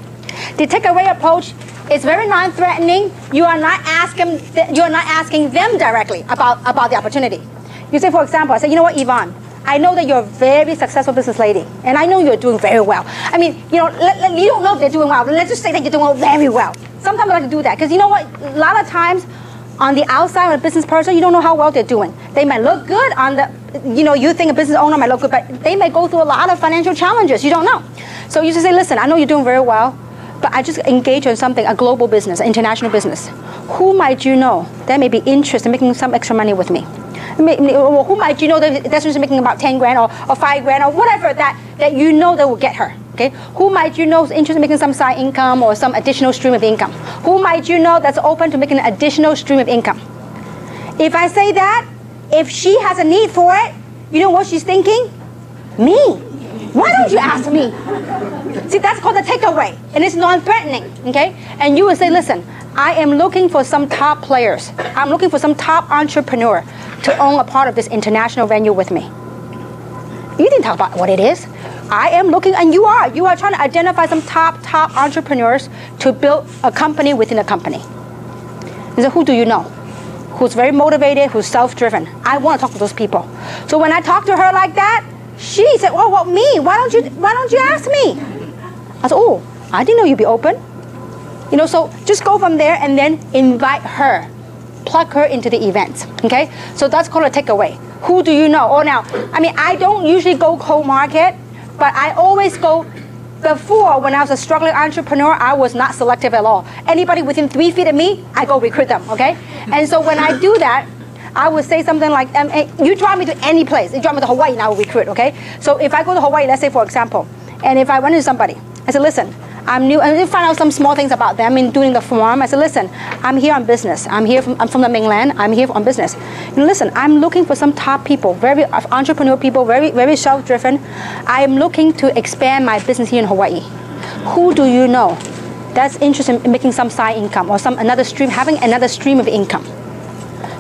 the takeaway approach is very non-threatening. You are not asking them directly about the opportunity. You say, for example, I say, you know what, Yvonne, I know that you're a very successful business lady, and I know you're doing very well. I mean, you know, you don't know if they're doing well. Let's just say that you're doing very well. Sometimes I like to do that, because you know what? A lot of times, on the outside of a business person, you don't know how well they're doing. They might look good on the, you know, you think a business owner might look good, but they may go through a lot of financial challenges. You don't know. So you just say, listen, I know you're doing very well, but I just engage in something, a global business, an international business. Who might you know that may be interested in making some extra money with me? Who might you know that that's just making about 10 grand or 5 grand or whatever that you know that will get her? okay? Who might you know is interested in making some side income or some additional stream of income? Who might you know that's open to making an additional stream of income? If I say that, if she has a need for it, you know what she's thinking? Me. Why don't you ask me? See, that's called a takeaway, and it's non-threatening, okay? And you would say, listen, I am looking for some top players. I'm looking for some top entrepreneur to own a part of this international venue with me. You didn't talk about what it is. I am looking, and you are trying to identify some top entrepreneurs to build a company within a company. And so who do you know? Who's very motivated, who's self-driven? I want to talk to those people. So when I talk to her like that, she said, oh, well, me, why don't you ask me? I said, oh, I didn't know you'd be open. You know, so just go from there and then invite her, plug her into the event, okay? So that's called a takeaway. Who do you know? Oh, now, I mean, I don't usually go cold market, but I always go. Before, when I was a struggling entrepreneur, I was not selective at all. Anybody within 3 feet of me, I go recruit them, okay? And so when I do that, I would say something like, you drive me to any place. You drive me to Hawaii and I will recruit, okay? So if I go to Hawaii, let's say for example, and if I run into somebody, I said, listen, I'm new, and find out some small things about them in doing the form. I said, listen, I'm here on business. I'm from the mainland. I'm here on business. And listen, I'm looking for some top people, very entrepreneur people, very self-driven. I am looking to expand my business here in Hawaii. Who do you know that's interested in making some side income or another stream, having another stream of income?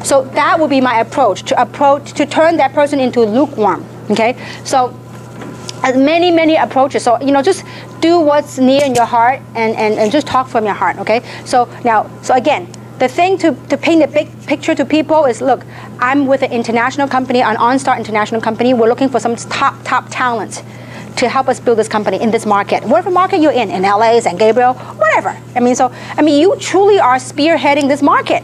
So that would be my approach to turn that person into lukewarm. Okay, so many approaches. So you know, just do what's near in your heart and just talk from your heart. Okay, so again, the thing to paint a big picture to people is, look, I'm with an international company, an OnStar international company. We're looking for some top talent to help us build this company in this market. Whatever market you're in LA, San Gabriel, whatever. I mean, you truly are spearheading this market.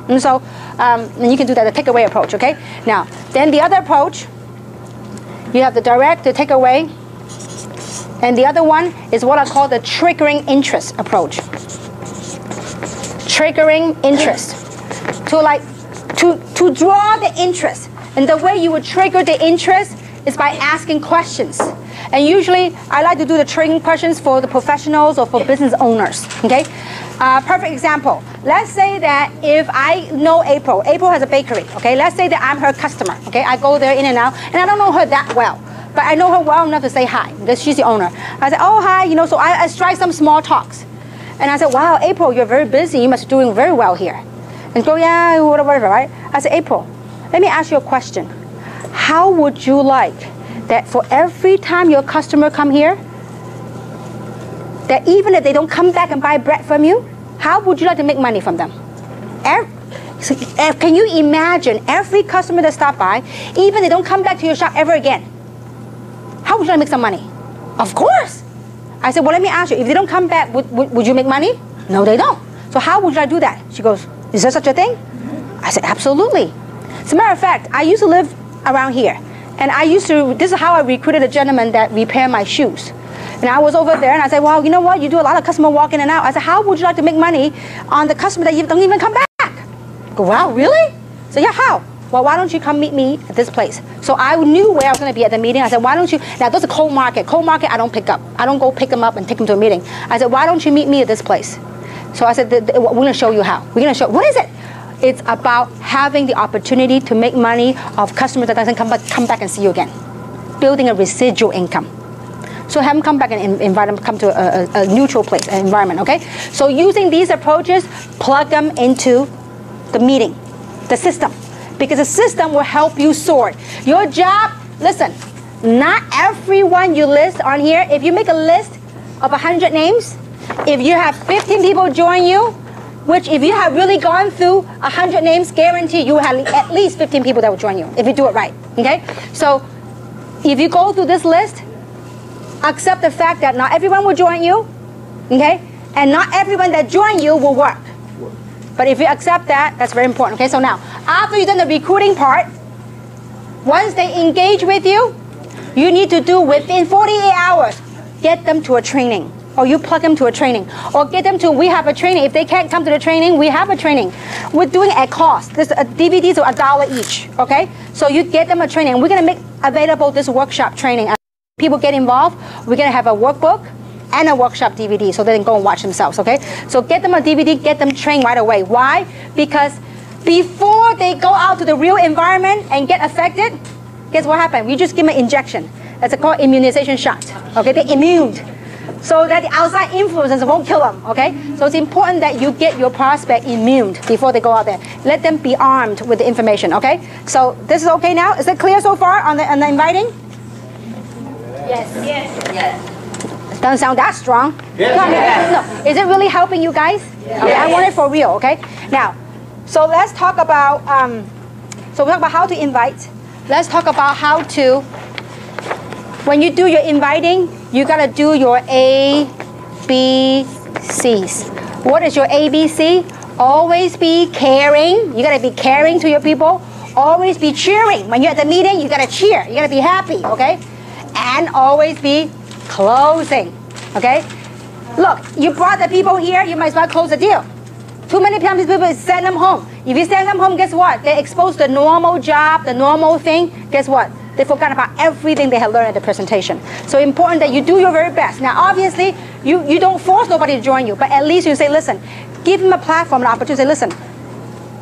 And so, and you can do that, the takeaway approach, okay? Now, then the other approach, you have the direct, the takeaway, and the other one is what I call the triggering interest approach. Triggering interest. To draw the interest. And the way you would trigger the interest is by asking questions. And usually, I like to do the triggering questions for the professionals or for business owners, okay? Perfect example. Let's say that if I know April has a bakery, okay? Let's say that I'm her customer, okay? I go there in and out, and I don't know her that well, but I know her well enough to say hi, because she's the owner. I say, oh, hi, you know, so I strike some small talks. And I said, wow, April, you're very busy. You must be doing very well here. And go, yeah, whatever, right? I said, April, let me ask you a question. How would you like that for every time your customer come here, that even if they don't come back and buy bread from you, how would you like to make money from them? Can you imagine every customer that stop by, even if they don't come back to your shop ever again, how would you like to make some money? Of course. I said, well, let me ask you, if they don't come back, would you make money? No, they don't. So how would you like to do that? She goes, is there such a thing? I said, absolutely. As a matter of fact, I used to live around here. And this is how I recruited a gentleman that repaired my shoes. And I was over there and I said, well, you know what? You do a lot of customer walk in and out. I said, how would you like to make money on the customer that you don't even come back? I go, wow, really? So yeah, how? Well, why don't you come meet me at this place? So I knew where I was going to be at the meeting. I said, why don't you, now those are cold market. Cold market, I don't pick up. I don't go pick them up and take them to a meeting. I said, why don't you meet me at this place? So I said, we're going to show you how. We're going to show, what is it? It's about having the opportunity to make money of customers that doesn't come back and see you again. Building a residual income. So have them come back and invite them to come to a neutral place, an environment, okay? So using these approaches, plug them into the meeting, the system. Because the system will help you sort. Your job, listen, not everyone you list on here, if you make a list of 100 names, if you have 15 people join you, which if you have really gone through 100 names, guarantee you have at least 15 people that will join you, if you do it right, okay? So if you go through this list, accept the fact that not everyone will join you, okay? And not everyone that join you will work. But if you accept that, that's very important, okay? So now, after you've done the recruiting part, once they engage with you, you need to do within 48 hours, get them to a training. Or you plug them to a training. Or get them to, we have a training. If they can't come to the training, we have a training. We're doing it at cost. This DVDs are $1 each, okay? So you get them a training. We're gonna make available this workshop training people get involved, we're going to have a workbook and a workshop DVD so they can go and watch themselves, okay? So get them a DVD, get them trained right away. Why? Because before they go out to the real environment and get affected, guess what happened? We just give them an injection. That's called immunization shot, okay? They're immune. So that the outside influences won't kill them, okay? So it's important that you get your prospect immune before they go out there. Let them be armed with the information, okay? So this is okay now? Is it clear so far on the inviting? Yes. Yes. It doesn't sound that strong. Yes. No. Is it really helping you guys? Yes. Okay, I want it for real, okay? Now, so let's talk about, so we talk about how to invite. Let's talk about how to, when you do your inviting, you gotta do your ABCs. What is your ABC? Always be caring. You gotta be caring to your people. Always be cheering. When you're at the meeting, you gotta cheer. You gotta be happy, okay? And always be closing, okay? Look, you brought the people here, you might as well close the deal. Too many times people send them home. If you send them home, guess what? They're exposed to the normal job, the normal thing. Guess what? They forgot about everything they had learned at the presentation. So important that you do your very best. Now, obviously, you don't force nobody to join you, but at least you say, listen, give them a platform, an opportunity. Say, listen,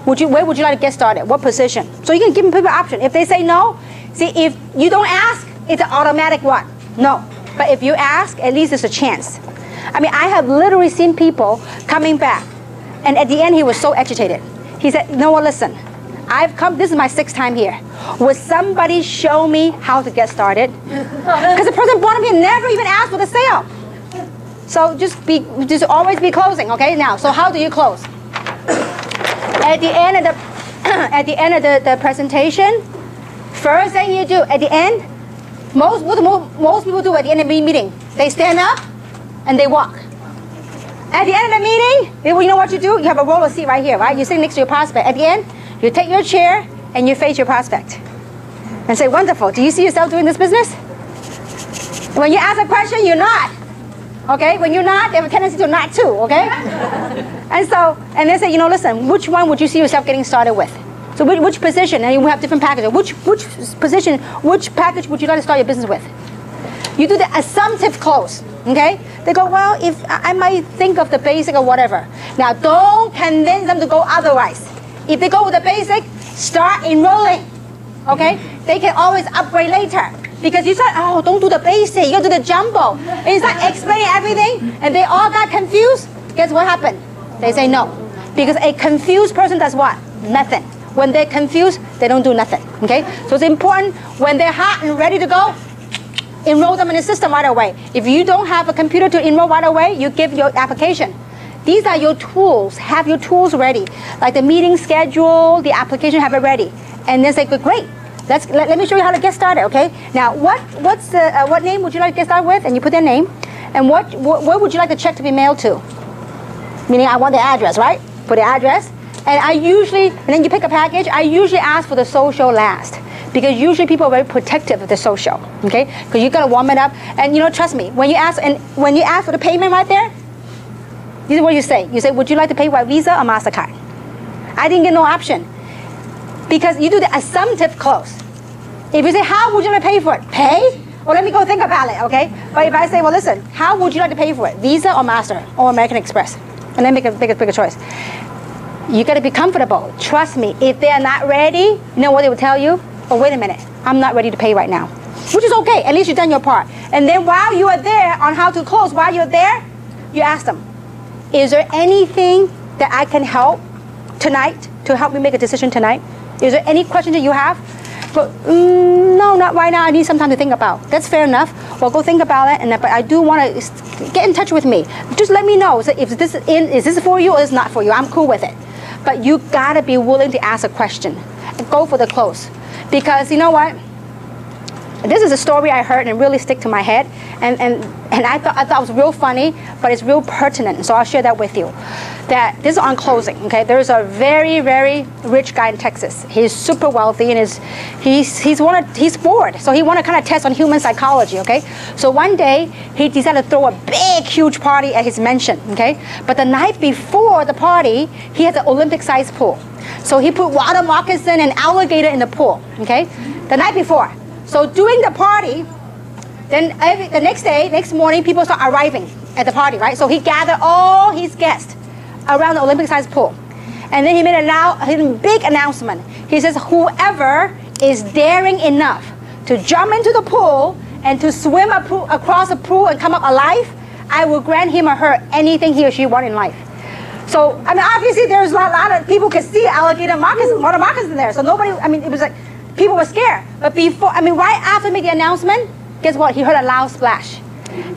where would you like to get started? What position? So you can give them people an option. If they say no, see, if you don't ask, it's an automatic what? No. But if you ask, at least it's a chance. I mean, I have literally seen people coming back, and at the end, he was so agitated. He said, you know what, listen, I've come, this is my 6th time here. Would somebody show me how to get started? Because the person brought me and never even asked for the sale. So just always be closing, okay? Now, so how do you close? At the end of the presentation, first thing you do at the end, most people do at the end of the meeting, they stand up and they walk. At the end of the meeting, you know what you do? You have a roller seat right here, right? You sit next to your prospect. At the end, you take your chair and you face your prospect and say, wonderful, do you see yourself doing this business? When you ask a question, you nod. Okay? When you nod, they have a tendency to nod too, okay? And they say, you know, listen, which one would you see yourself getting started with? So which position? And you have different packages. Which position, which package would you like to start your business with? You do the assumptive close, okay? They go, well, if I might think of the basic or whatever. Now, don't convince them to go otherwise. If they go with the basic, start enrolling, okay? They can always upgrade later. Because you said, oh, don't do the basic, you gotta do the jumbo. And you start explaining everything, and they all got confused. Guess what happened? They say no. Because a confused person does what? Nothing. When they're confused, they don't do nothing, okay? So it's important, when they're hot and ready to go, enroll them in the system right away. If you don't have a computer to enroll right away, you give your application. These are your tools. Have your tools ready. Like the meeting schedule, the application, have it ready. And then say, great. Let me show you how to get started, okay? Now, what name would you like to get started with? And you put their name. And where would you like the check to be mailed to? Meaning I want the address, right? Put the address. And then you pick a package. I usually ask for the social last. Because usually people are very protective of the social, okay? Because you gotta warm it up. And you know, trust me, when you ask for the payment right there, this is what you say. You say, would you like to pay by Visa or MasterCard? I didn't get no option. Because you do the assumptive close. If you say, how would you like to pay for it? Pay? Well, let me go think about it, okay? But if I say, well, listen, how would you like to pay for it? Visa or Master or American Express? And then make a bigger choice. You gotta be comfortable. Trust me, if they're not ready, you know what they will tell you? Oh, wait a minute, I'm not ready to pay right now. Which is okay, at least you've done your part. And then while you are there on how to close, while you're there, you ask them, is there anything that I can help tonight to help me make a decision tonight? Is there any question that you have? But no, not right now. I need some time to think about. That's fair enough. Well, go think about it. But I do want to get in touch with me. Just let me know. So if is this for you or is not for you? I'm cool with it. But you gotta be willing to ask a question. Go for the close, because you know what? This is a story I heard and it really stick to my head, and I thought it was real funny, but it's real pertinent. So I'll share that with you. That this is on closing. Okay, there's a very, very rich guy in Texas. He's super wealthy and he's bored, so he want to kind of test on human psychology. Okay, so one day he decided to throw a big, huge party at his mansion. Okay, but the night before the party, he had an Olympic-sized pool. So he put water moccasin and alligator in the pool. Okay, the night before. So during the party, Then the next morning, people start arriving at the party, right? So he gathered all his guests around the Olympic-sized pool. And then he made a big announcement. He says, whoever is daring enough to jump into the pool and to swim across the pool and come up alive, I will grant him or her anything he or she wants in life. So, I mean, obviously there's a lot of people could see alligator water moccasins there. So nobody, I mean, it was like, people were scared. But before, I mean, right after making the announcement, guess what? He heard a loud splash.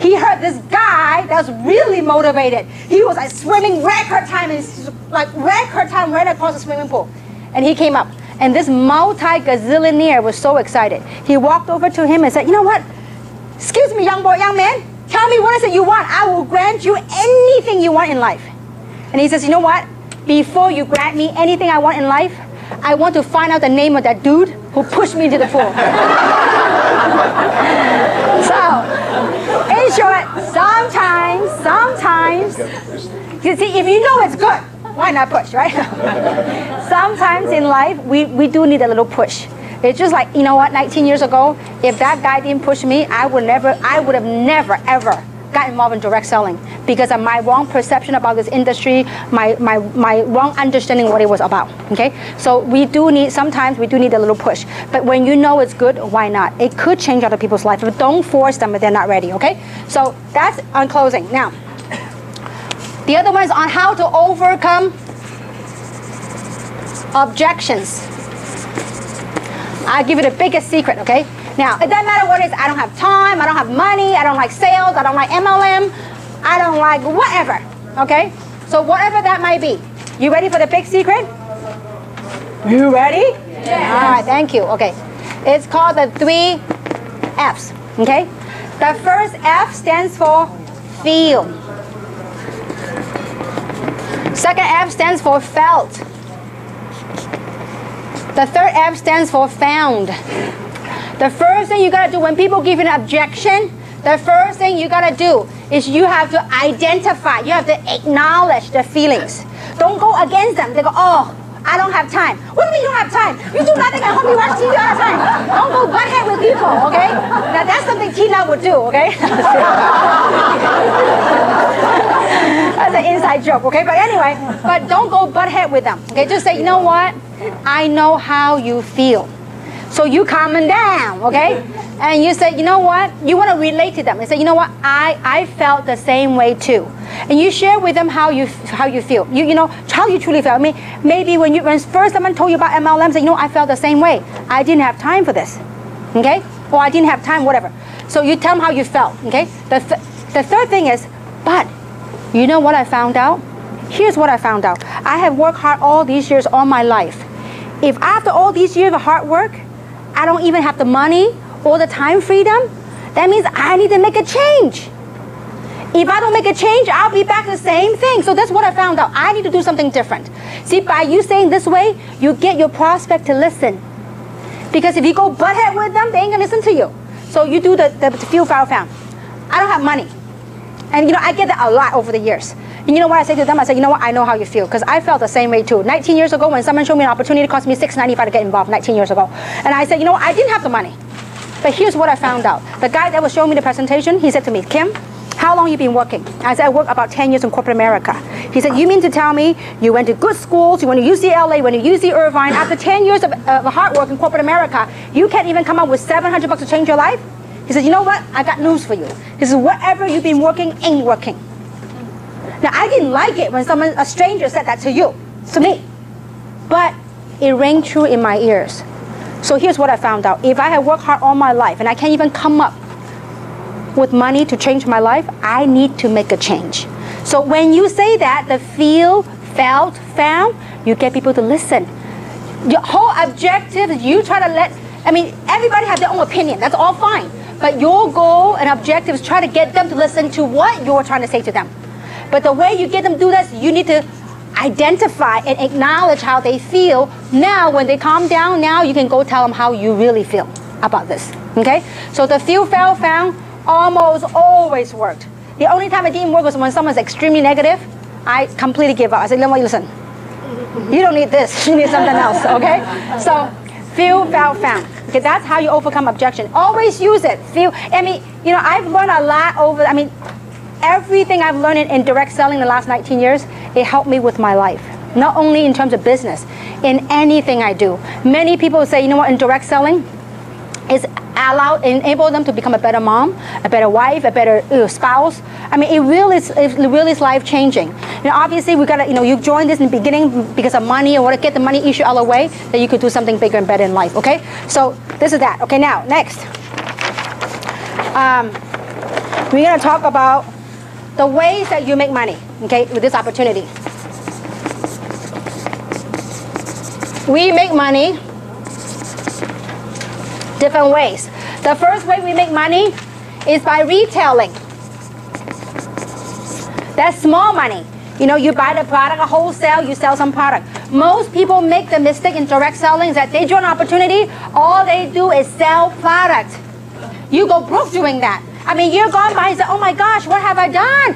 He heard this guy that was really motivated. He was like swimming record time, and like record time right across the swimming pool. And he came up. And this multi-gazillionaire was so excited. He walked over to him and said, you know what? Excuse me, young man. Tell me what is it you want. I will grant you anything you want in life. And he says, you know what? Before you grant me anything I want in life, I want to find out the name of that dude who pushed me into the pool. So, in short, sometimes, you see, if you know it's good, why not push, right? Sometimes in life, we do need a little push. It's just like, you know what, 19 years ago, if that guy didn't push me, I would have never, ever got involved in direct selling because of my wrong perception about this industry, my wrong understanding what it was about, okay? So sometimes we do need a little push. But when you know it's good, why not? It could change other people's life, but don't force them if they're not ready, okay? So that's on closing. Now, the other one is on how to overcome objections. I'll give you the biggest secret, okay? Now, it doesn't matter what it is. I don't have time, I don't have money, I don't like sales, I don't like MLM, I don't like whatever, okay? So whatever that might be. You ready for the big secret? You ready? Yeah. All right, thank you, okay. It's called the 3 F's, okay? The first F stands for feel. Second F stands for felt. The third F stands for found. The first thing you gotta do when people give you an objection, the first thing you gotta do is you have to identify, you have to acknowledge the feelings. Don't go against them. They go, oh, I don't have time. What do you mean you don't have time? You do nothing at home, you watch TV all the time. Don't go butt head with people, okay? Now that's something Tina would do, okay? That's an inside joke, okay? But anyway, but don't go butt head with them, okay? Just say, you know what? I know how you feel. So you calm them down, okay? And you say, you know what? You want to relate to them and say, you know what? I felt the same way too. And you share with them how you feel. You know how you truly feel. I mean, maybe when first someone told you about MLM, say, you know, I felt the same way. I didn't have time for this, okay? Or I didn't have time, whatever. So you tell them how you felt, okay? The third thing is, but you know what I found out? Here's what I found out. I have worked hard all these years, all my life. If after all these years of hard work, I don't even have the money or the time freedom, that means I need to make a change. If I don't make a change, I'll be back to the same thing. So that's what I found out. I need to do something different. See, by you saying this way, you get your prospect to listen. Because if you go butt head with them, they ain't gonna listen to you. So you do the feel, found. I don't have money. And you know, I get that a lot over the years. And you know what I say to them? I say, you know what? I know how you feel. Because I felt the same way too. 19 years ago, when someone showed me an opportunity, it cost me $6.95 to get involved 19 years ago. And I said, you know what? I didn't have the money. But here's what I found out. The guy that was showing me the presentation, he said to me, Kim, how long you been working? I said, I worked about 10 years in corporate America. He said, you mean to tell me you went to good schools, you went to UCLA, you went to UC Irvine, after 10 years of hard work in corporate America, you can't even come up with $700 to change your life? He said, you know what? I got news for you. He said, whatever you've been working ain't working. Now, I didn't like it when a stranger said that to me. But it rang true in my ears. So here's what I found out. If I have worked hard all my life and I can't even come up with money to change my life, I need to make a change. So when you say that, the feel, felt, found, you get people to listen. Your whole objective is you try to everybody has their own opinion. That's all fine. But your goal and objective is try to get them to listen to what you're trying to say to them. But the way you get them to do this, you need to identify and acknowledge how they feel. Now, when they calm down, now you can go tell them how you really feel about this, okay? So the feel, felt, found almost always worked. The only time it didn't work was when someone's extremely negative. I completely give up. I said, listen, you don't need this. You need something else, okay? So Feel, felt, found. Okay, that's how you overcome objection. Always use it. Feel. I mean, you know, I've learned a lot over. I mean, everything I've learned in direct selling the last 19 years, it helped me with my life. Not only in terms of business, in anything I do. Many people say, you know what, in direct selling, it's enable them to become a better mom, a better wife, a better spouse. I mean, it really is life changing. You know, obviously we gotta, you know, you joined this in the beginning because of money and want to get the money issue out of the way, that you could do something bigger and better in life. Okay, so this is that. Okay, now next, we're gonna talk about the ways that you make money. Okay, with this opportunity, we make money different ways. The first way we make money is by retailing. That's small money. You know, you buy the product, a wholesale, you sell some product. Most people make the mistake in direct selling is that they join an opportunity, all they do is sell product. You go broke doing that. I mean, you're gone by and say, oh my gosh, what have I done?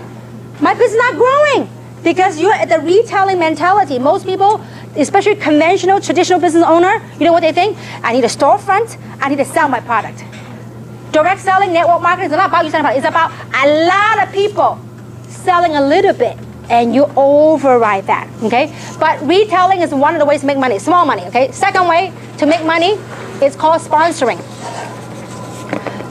My business is not growing. Because you're at the retailing mentality. Most people, especially conventional, traditional business owner, you know what they think? I need a storefront, I need to sell my product. Direct selling, network marketing is not about you selling product. It's about a lot of people selling a little bit, and you override that, okay? But retailing is one of the ways to make money, small money, okay? Second way to make money is called sponsoring.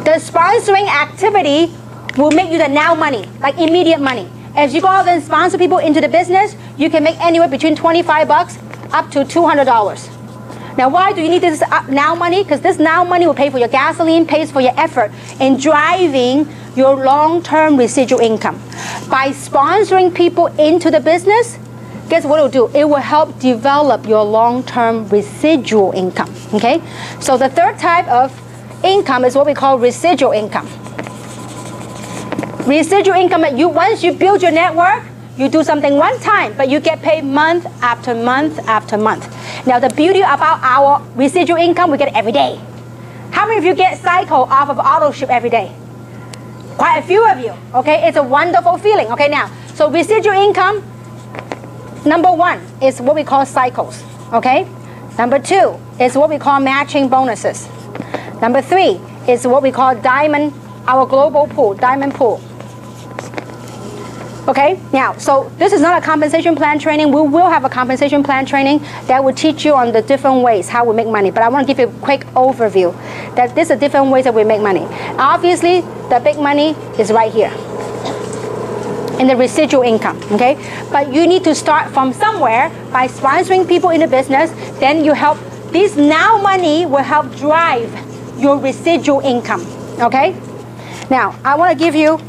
The sponsoring activity will make you the now money, like immediate money. As you go out and sponsor people into the business, you can make anywhere between $25 up to $200. Now, why do you need this now money? Because this now money will pay for your gasoline, pays for your effort in driving your long-term residual income. By sponsoring people into the business, guess what it will do? It will help develop your long-term residual income, okay? So the third type of income is what we call residual income. Residual income, once you build your network, you do something one time, but you get paid month after month after month. Now, the beauty about our residual income, we get it every day. How many of you get cycle off of auto ship every day? Quite a few of you, okay? It's a wonderful feeling, okay? Now, so residual income, number one is what we call cycles, okay? Number two is what we call matching bonuses. Number three is what we call diamond, our global pool, diamond pool. Okay, now, so this is not a compensation plan training. We will have a compensation plan training that will teach you on the different ways how we make money. But I want to give you a quick overview that these are different ways that we make money. Obviously, the big money is right here in the residual income, okay? But you need to start from somewhere by sponsoring people in the business. Then you help, this now money will help drive your residual income, okay? Now, I want to give you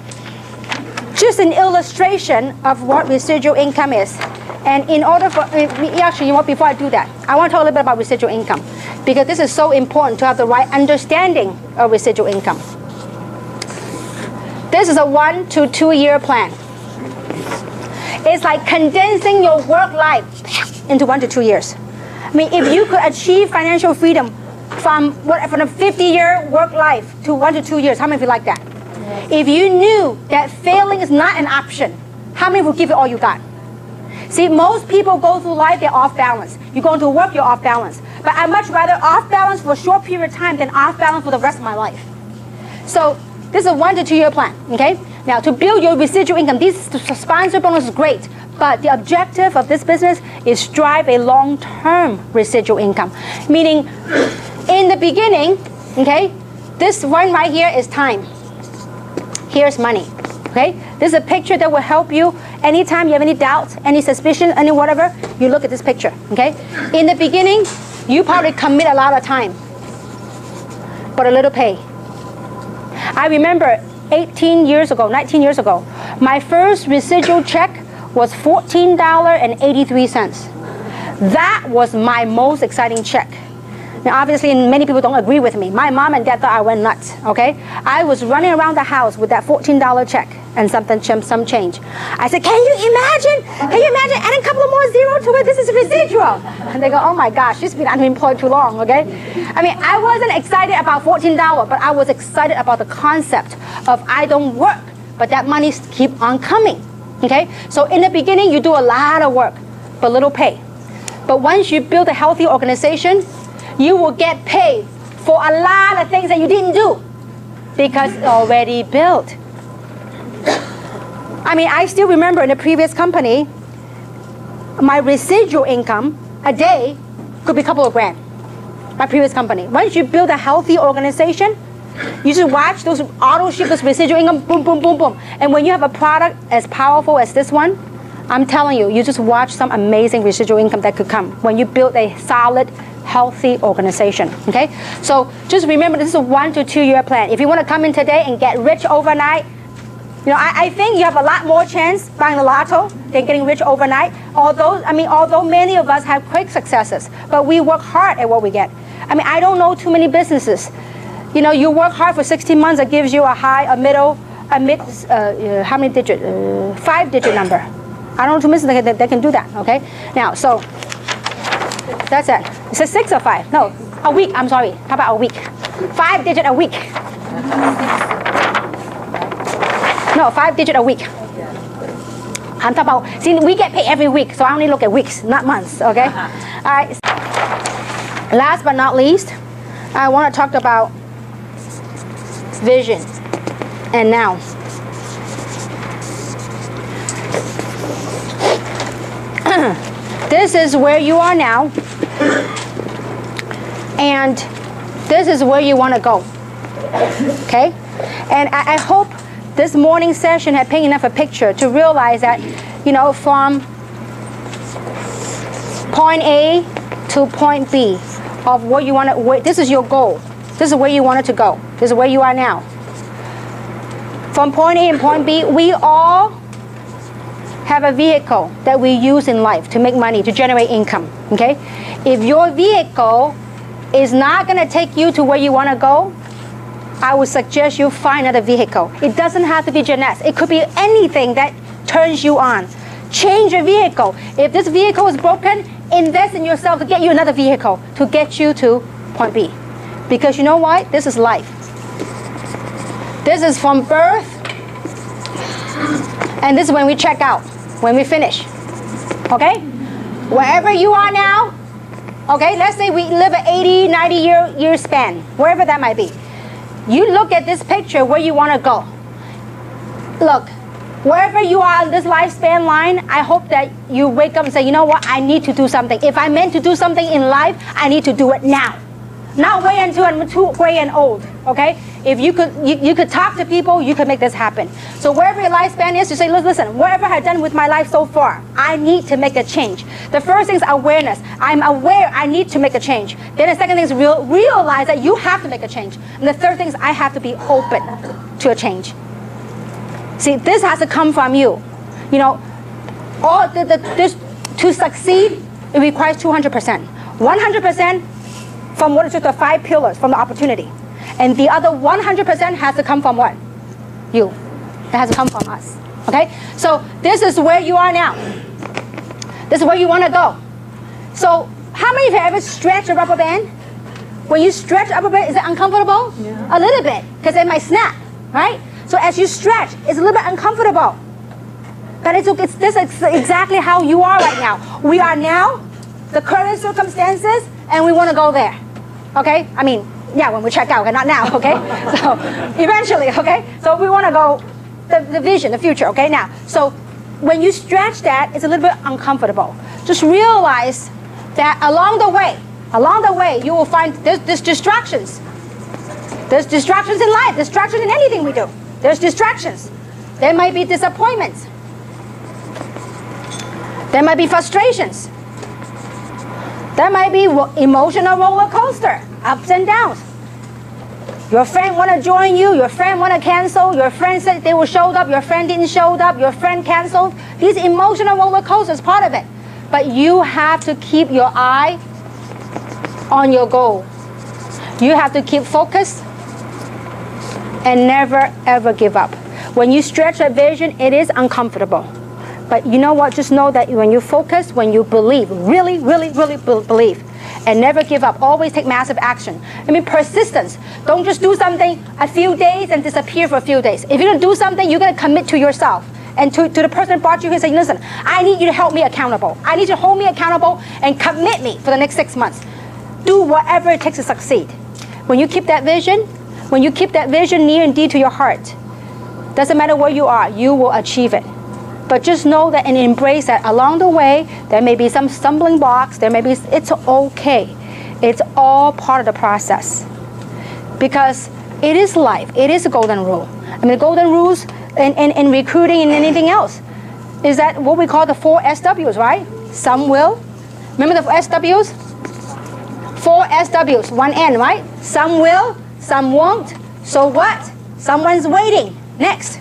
just an illustration of what residual income is. And in order for, actually, you know what, before I do that, I want to talk a little bit about residual income, because this is so important to have the right understanding of residual income. This is a 1 to 2 year plan. It's like condensing your work life into 1 to 2 years. I mean, if you could achieve financial freedom from a 50-year work life to 1 to 2 years, how many of you like that? If you knew that failing is not an option, how many would give it all you got? See, most people go through life, they're off balance. You go into work, you're off balance. But I'd much rather off balance for a short period of time than off balance for the rest of my life. So this is a 1 to 2 year plan, okay? Now, to build your residual income, these sponsor bonus is great, but the objective of this business is drive a long-term residual income. Meaning, in the beginning, okay, this one right here is time. Here's money, okay? This is a picture that will help you anytime you have any doubts, any suspicion, any whatever, you look at this picture, okay? In the beginning, you probably commit a lot of time, but a little pay. I remember 19 years ago, my first residual check was $14.83. That was my most exciting check. Now, obviously, many people don't agree with me. My mom and dad thought I went nuts, okay? I was running around the house with that $14 check and some change. I said, can you imagine adding a couple of more zeros to it? This is residual. And they go, oh my gosh, she's been unemployed too long, okay? I mean, I wasn't excited about $14, but I was excited about the concept of I don't work, but that money keep on coming, okay? So in the beginning, you do a lot of work, but little pay. But once you build a healthy organization, you will get paid for a lot of things that you didn't do because it's already built. I mean, I still remember in the previous company, my residual income a day could be a couple of grand. My previous company. Once you build a healthy organization, you should watch those auto shippers residual income, boom, boom, boom, boom. And when you have a product as powerful as this one, I'm telling you, you just watch some amazing residual income that could come when you build a solid, healthy organization, okay? So just remember, this is a 1 to 2 year plan. If you want to come in today and get rich overnight, you know, I think you have a lot more chance buying the lotto than getting rich overnight. Although many of us have quick successes, but we work hard at what we get. I mean, I don't know too many businesses. You know, you work hard for 16 months, it gives you a high, a middle, a mid, how many digit? 5-digit number. I don't know two businesses that can do that, okay? Now, so, that's it. Is it 6 or 5? No, a week, I'm sorry. How about a week? 5-digit a week. No, 5-digit a week. I'm talking about, see, we get paid every week, so I only look at weeks, not months, okay? All right. Last but not least, I want to talk about vision and now. This is where you are now, and this is where you want to go, okay? And I hope this morning session had painted enough a picture to realize that, you know, from point A to point B of what you want to, this is your goal. This is where you want it to go. This is where you are now. From point A and point B, we all have a vehicle that we use in life to make money, to generate income, okay? If your vehicle is not going to take you to where you want to go, I would suggest you find another vehicle. It doesn't have to be Jeunesse. It could be anything that turns you on. Change your vehicle. If this vehicle is broken, invest in yourself to get you another vehicle to get you to point B. Because you know what? This is life. This is from birth, and this is when we check out, when we finish. Okay? Wherever you are now, okay, let's say we live an 80, 90 year span, wherever that might be. You look at this picture where you want to go. Look, wherever you are in this lifespan line, I hope that you wake up and say, you know what, I need to do something. If I meant to do something in life, I need to do it now. Not wait until I'm too gray and old, okay? If you could talk to people, you could make this happen. So wherever your lifespan is, you say, listen, whatever I've done with my life so far, I need to make a change. The first thing is awareness. I'm aware I need to make a change. Then the second thing is realize that you have to make a change. And the third thing is I have to be open to a change. See, this has to come from you. You know, this, to succeed, it requires 200%. 100% from what is just the 5 pillars from the opportunity. And the other 100% has to come from what? You. It has to come from us. Okay? So this is where you are now. This is where you want to go. So how many of you have ever stretched a rubber band? When you stretch a rubber band, is it uncomfortable? Yeah. A little bit, because it might snap, right? So as you stretch, it's a little bit uncomfortable. But this is exactly how you are right now. We are now, the current circumstances, and we want to go there. Okay? I mean, yeah, when we check out, okay, not now, okay? So eventually, okay? So we want to go, the vision, the future, okay? Now, so when you stretch that, it's a little bit uncomfortable. Just realize that along the way, you will find there's distractions. There's distractions in life, distractions in anything we do. There's distractions. There might be disappointments. There might be frustrations. There might be emotional roller coaster, ups and downs. Your friend want to join you, your friend want to cancel, your friend said they will show up, your friend didn't show up, your friend canceled. These emotional roller coasters is part of it. But you have to keep your eye on your goal. You have to keep focused and never ever give up. When you stretch a vision, it is uncomfortable. But you know what? Just know that when you focus, when you believe, really, really, really believe, and never give up, always take massive action. I mean, persistence. Don't just do something a few days and disappear for a few days. If you're going to do something, you're going to commit to yourself. And to the person who brought you here, say, listen, I need you to help me accountable. I need you to hold me accountable and commit me for the next 6 months. do whatever it takes to succeed. When you keep that vision, near and dear to your heart, doesn't matter where you are, you will achieve it. But just know that and embrace that along the way, there may be some stumbling blocks, it's okay. It's all part of the process. Because it is life, it is a golden rule. I mean, the golden rules in recruiting and anything else is that what we call the 4 SWs, right? Some will. Remember the 4 SWs? 4 SWs, 1 N, right? Some will, some won't. So what? Someone's waiting. Next.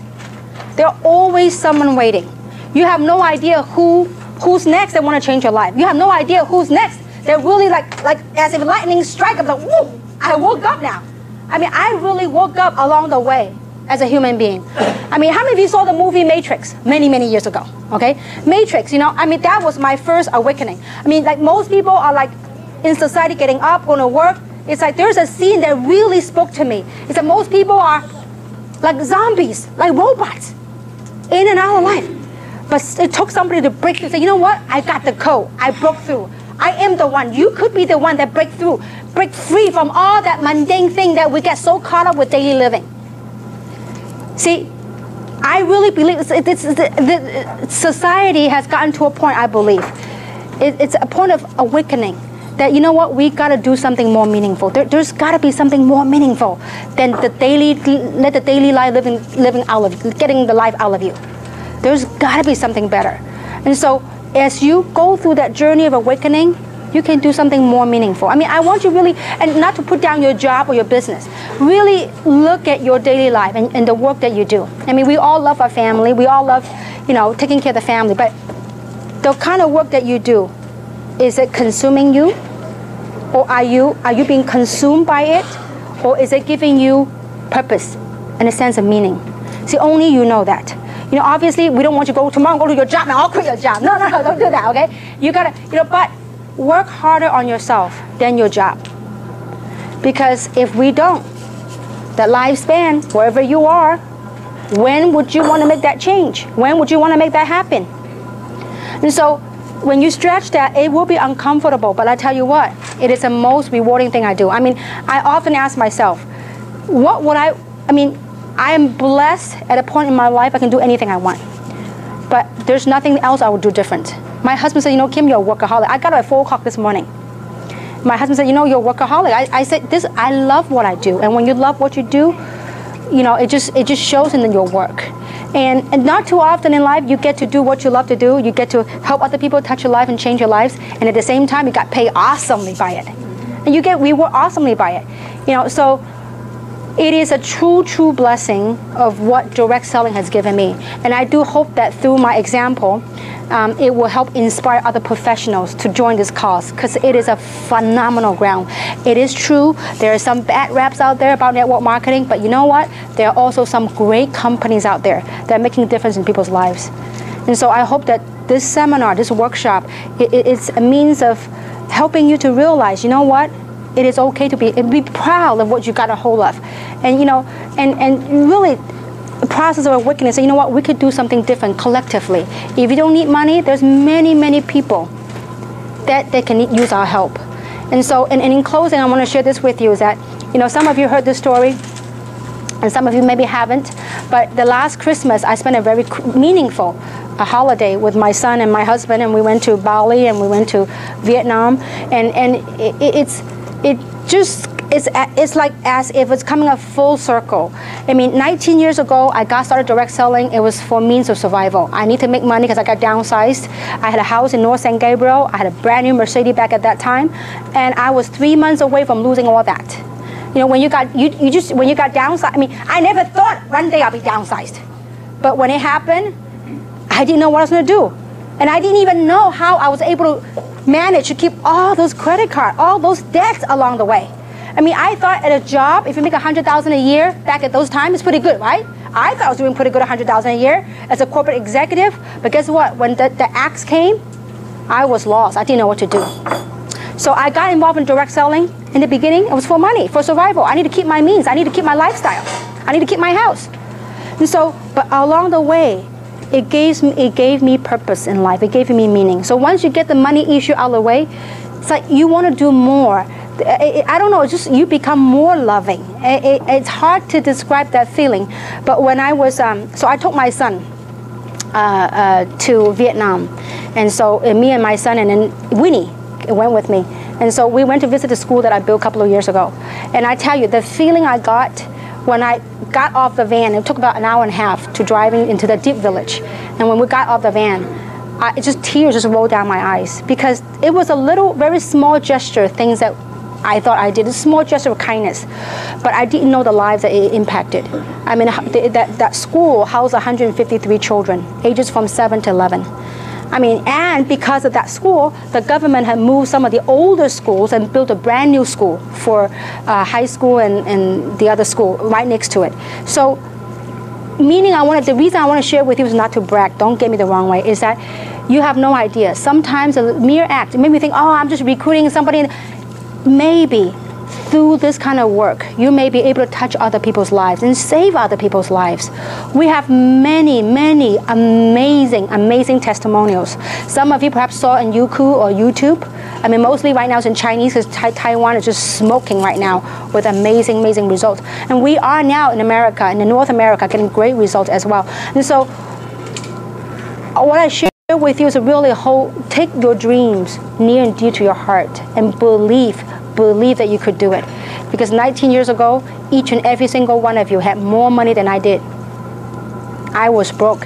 There's always someone waiting. You have no idea who's next that want to change your life. You have no idea who's next. They're really like as if lightning strike. I'm like, whoa, I woke up now. I mean, I really woke up along the way as a human being. I mean, how many of you saw the movie Matrix many, many years ago? Okay? Matrix, I mean, that was my first awakening. I mean, like most people are like in society getting up, going to work. It's like there's a scene that really spoke to me. It's that most people are like zombies, like robots, in and out of life. But it took somebody to break through. Say, you know what? I got the code. I broke through. I am the one. You could be the one that break through, break free from all that mundane thing that we get so caught up with daily living. See, I really believe society has gotten to a point, I believe, it's a point of awakening that, you know what, we got to do something more meaningful. There's got to be something more meaningful than the daily life living out of, getting the life out of you. There's got to be something better. And so as you go through that journey of awakening, you can do something more meaningful. I mean, I want you really, and not to put down your job or your business, really look at your daily life and the work that you do. I mean, we all love our family. We all love, taking care of the family. But the kind of work that you do, is it consuming you? Or are you being consumed by it? Or is it giving you purpose and a sense of meaning? See, only you know that. Obviously, we don't want you to go tomorrow and go to your job and I'll quit your job. No, don't do that, okay? You gotta, but work harder on yourself than your job. Because if we don't, the lifespan, wherever you are, when would you want to make that change? When would you want to make that happen? And so, when you stretch that, it will be uncomfortable, but I tell you what, it is the most rewarding thing I do. I mean, I often ask myself, I am blessed at a point in my life I can do anything I want. But there's nothing else I would do different. My husband said, Kim, you're a workaholic. I got up at 4 o'clock this morning. My husband said, you're a workaholic. I said, I love what I do. And when you love what you do, it just shows in your work. And not too often in life, you get to do what you love to do. You get to help other people touch your life and change your lives. And at the same time, you got paid awesomely by it. And you get rewarded awesomely by it. So it is a true blessing of what direct selling has given me. And I do hope that through my example, it will help inspire other professionals to join this cause, because it is a phenomenal ground. It is true, there are some bad raps out there about network marketing, but you know what? There are also some great companies out there that are making a difference in people's lives. And so I hope that this seminar, this workshop, it's a means of helping you to realize, you know what? It is okay to be proud of what you got a hold of. And and really, the process of awakening, say, you know what, we could do something different collectively. If you don't need money, there's many people that they can use our help. And so, and in closing, I want to share this with you, is that, some of you heard this story, and some of you maybe haven't, but the last Christmas, I spent a very meaningful holiday with my son and my husband, and we went to Bali and we went to Vietnam, and it's like as if it's coming a full circle. I mean, 19 years ago, I got started direct selling. It was for means of survival. I need to make money because I got downsized. I had a house in North San Gabriel. I had a brand new Mercedes back at that time, and I was 3 months away from losing all that. When you got downsized. I mean, I never thought one day I'll be downsized, but when it happened, I didn't know what I was going to do, and I didn't even know how I was able to manage to keep all those credit cards, all those debts along the way. I mean, I thought at a job, if you make $100,000 a year, back at those times, it's pretty good, right? I thought I was doing pretty good, $100,000 a year as a corporate executive. But guess what? When the axe came, I was lost. I didn't know what to do. So I got involved in direct selling. In the beginning, it was for money, for survival. I need to keep my means. I need to keep my lifestyle. I need to keep my house. And so, but along the way, it gave me purpose in life. It gave me meaning. So once you get the money issue out of the way, it's like you want to do more. I don't know, just you become more loving. It's hard to describe that feeling. But when I was, so I took my son to Vietnam. And so me and my son and then Winnie went with me. And so we went to visit the school that I built a couple of years ago. And I tell you, the feeling I got when I got off the van, it took about an hour and a half to driving into the deep village. And when we got off the van, tears just rolled down my eyes, because it was a little, very small gesture, things that I thought I did, a small gesture of kindness. But I didn't know the lives that it impacted. I mean, that school housed 153 children, ages from 7 to 11. I mean, and because of that school, the government had moved some of the older schools and built a brand new school for high school and the other school right next to it. So, meaning the reason I want to share with you is not to brag, don't get me the wrong way, is that you have no idea. Sometimes a mere act, maybe you think, oh, I'm just recruiting somebody. Maybe through this kind of work, you may be able to touch other people's lives and save other people's lives. We have many, many amazing testimonials. Some of you perhaps saw in Youku or YouTube. I mean, mostly right now it's in Chinese, because Taiwan is just smoking right now with amazing results. And we are now in America, in North America, getting great results as well. And so what I share with you is really take your dreams near and dear to your heart and believe that you could do it. Because 19 years ago, each and every single one of you had more money than I did. I was broke.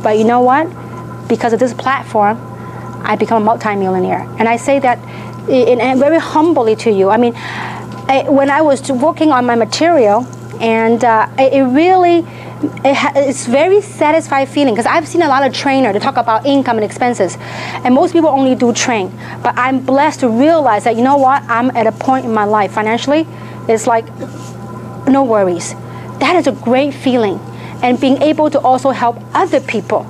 But you know what? Because of this platform, I become a multimillionaire. And I say that and very humbly to you. I mean, when I was working on my material, and it's very satisfying feeling, because I've seen a lot of trainers to talk about income and expenses, and most people only do train. But I'm blessed to realize that, you know what, I'm at a point in my life financially, it's like no worries. That is a great feeling, and being able to also help other people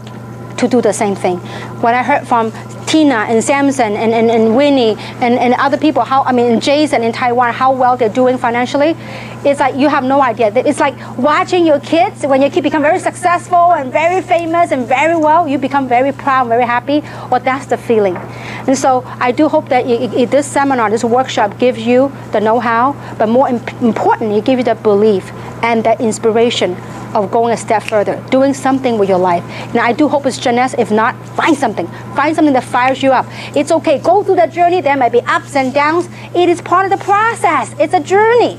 to do the same thing. When I heard from Tina and Samson and Winnie and other people, and Jason in Taiwan, how well they're doing financially, it's like you have no idea. It's like watching your kids, when your kids become very successful and very famous and very well, you become very proud, very happy. Well, that's the feeling. And so I do hope that this seminar, this workshop gives you the know-how, but more importantly, it gives you the belief and that inspiration of going a step further, doing something with your life. And I do hope it's Jeunesse. If not, find something that fires you up. It's okay, go through that journey. There might be ups and downs. It is part of the process. It's a journey.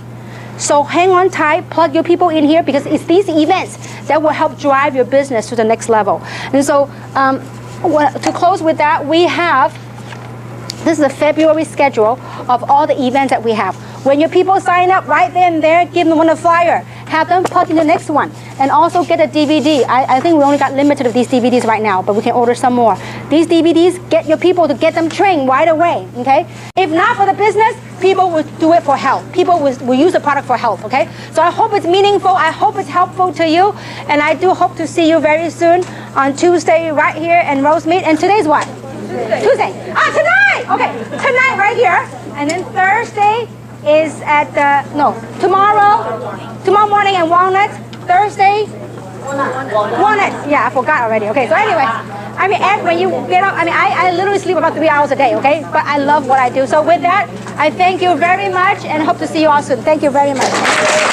So hang on tight, plug your people in here, because it's these events that will help drive your business to the next level. And so to close with that, this is the February schedule of all the events that we have. When your people sign up right then and there, give them one a flyer. Have them plug in the next one. And also get a DVD. I think we only got limited of these DVDs right now, but we can order some more. These DVDs, get your people to get them trained right away, okay? If not for the business, people will do it for health. People will use the product for health, okay? So I hope it's meaningful. I hope it's helpful to you. And I do hope to see you very soon on Tuesday right here in Rosemead. And today's what? Tuesday. Tonight! Okay, tonight right here. And then Thursday is at tomorrow morning in Walnut. Thursday, Walnut. Yeah, I forgot already. Okay, so anyway, when you get up, I literally sleep about 3 hours a day, okay? But I love what I do. So with that, I thank you very much and hope to see you all soon. Thank you very much.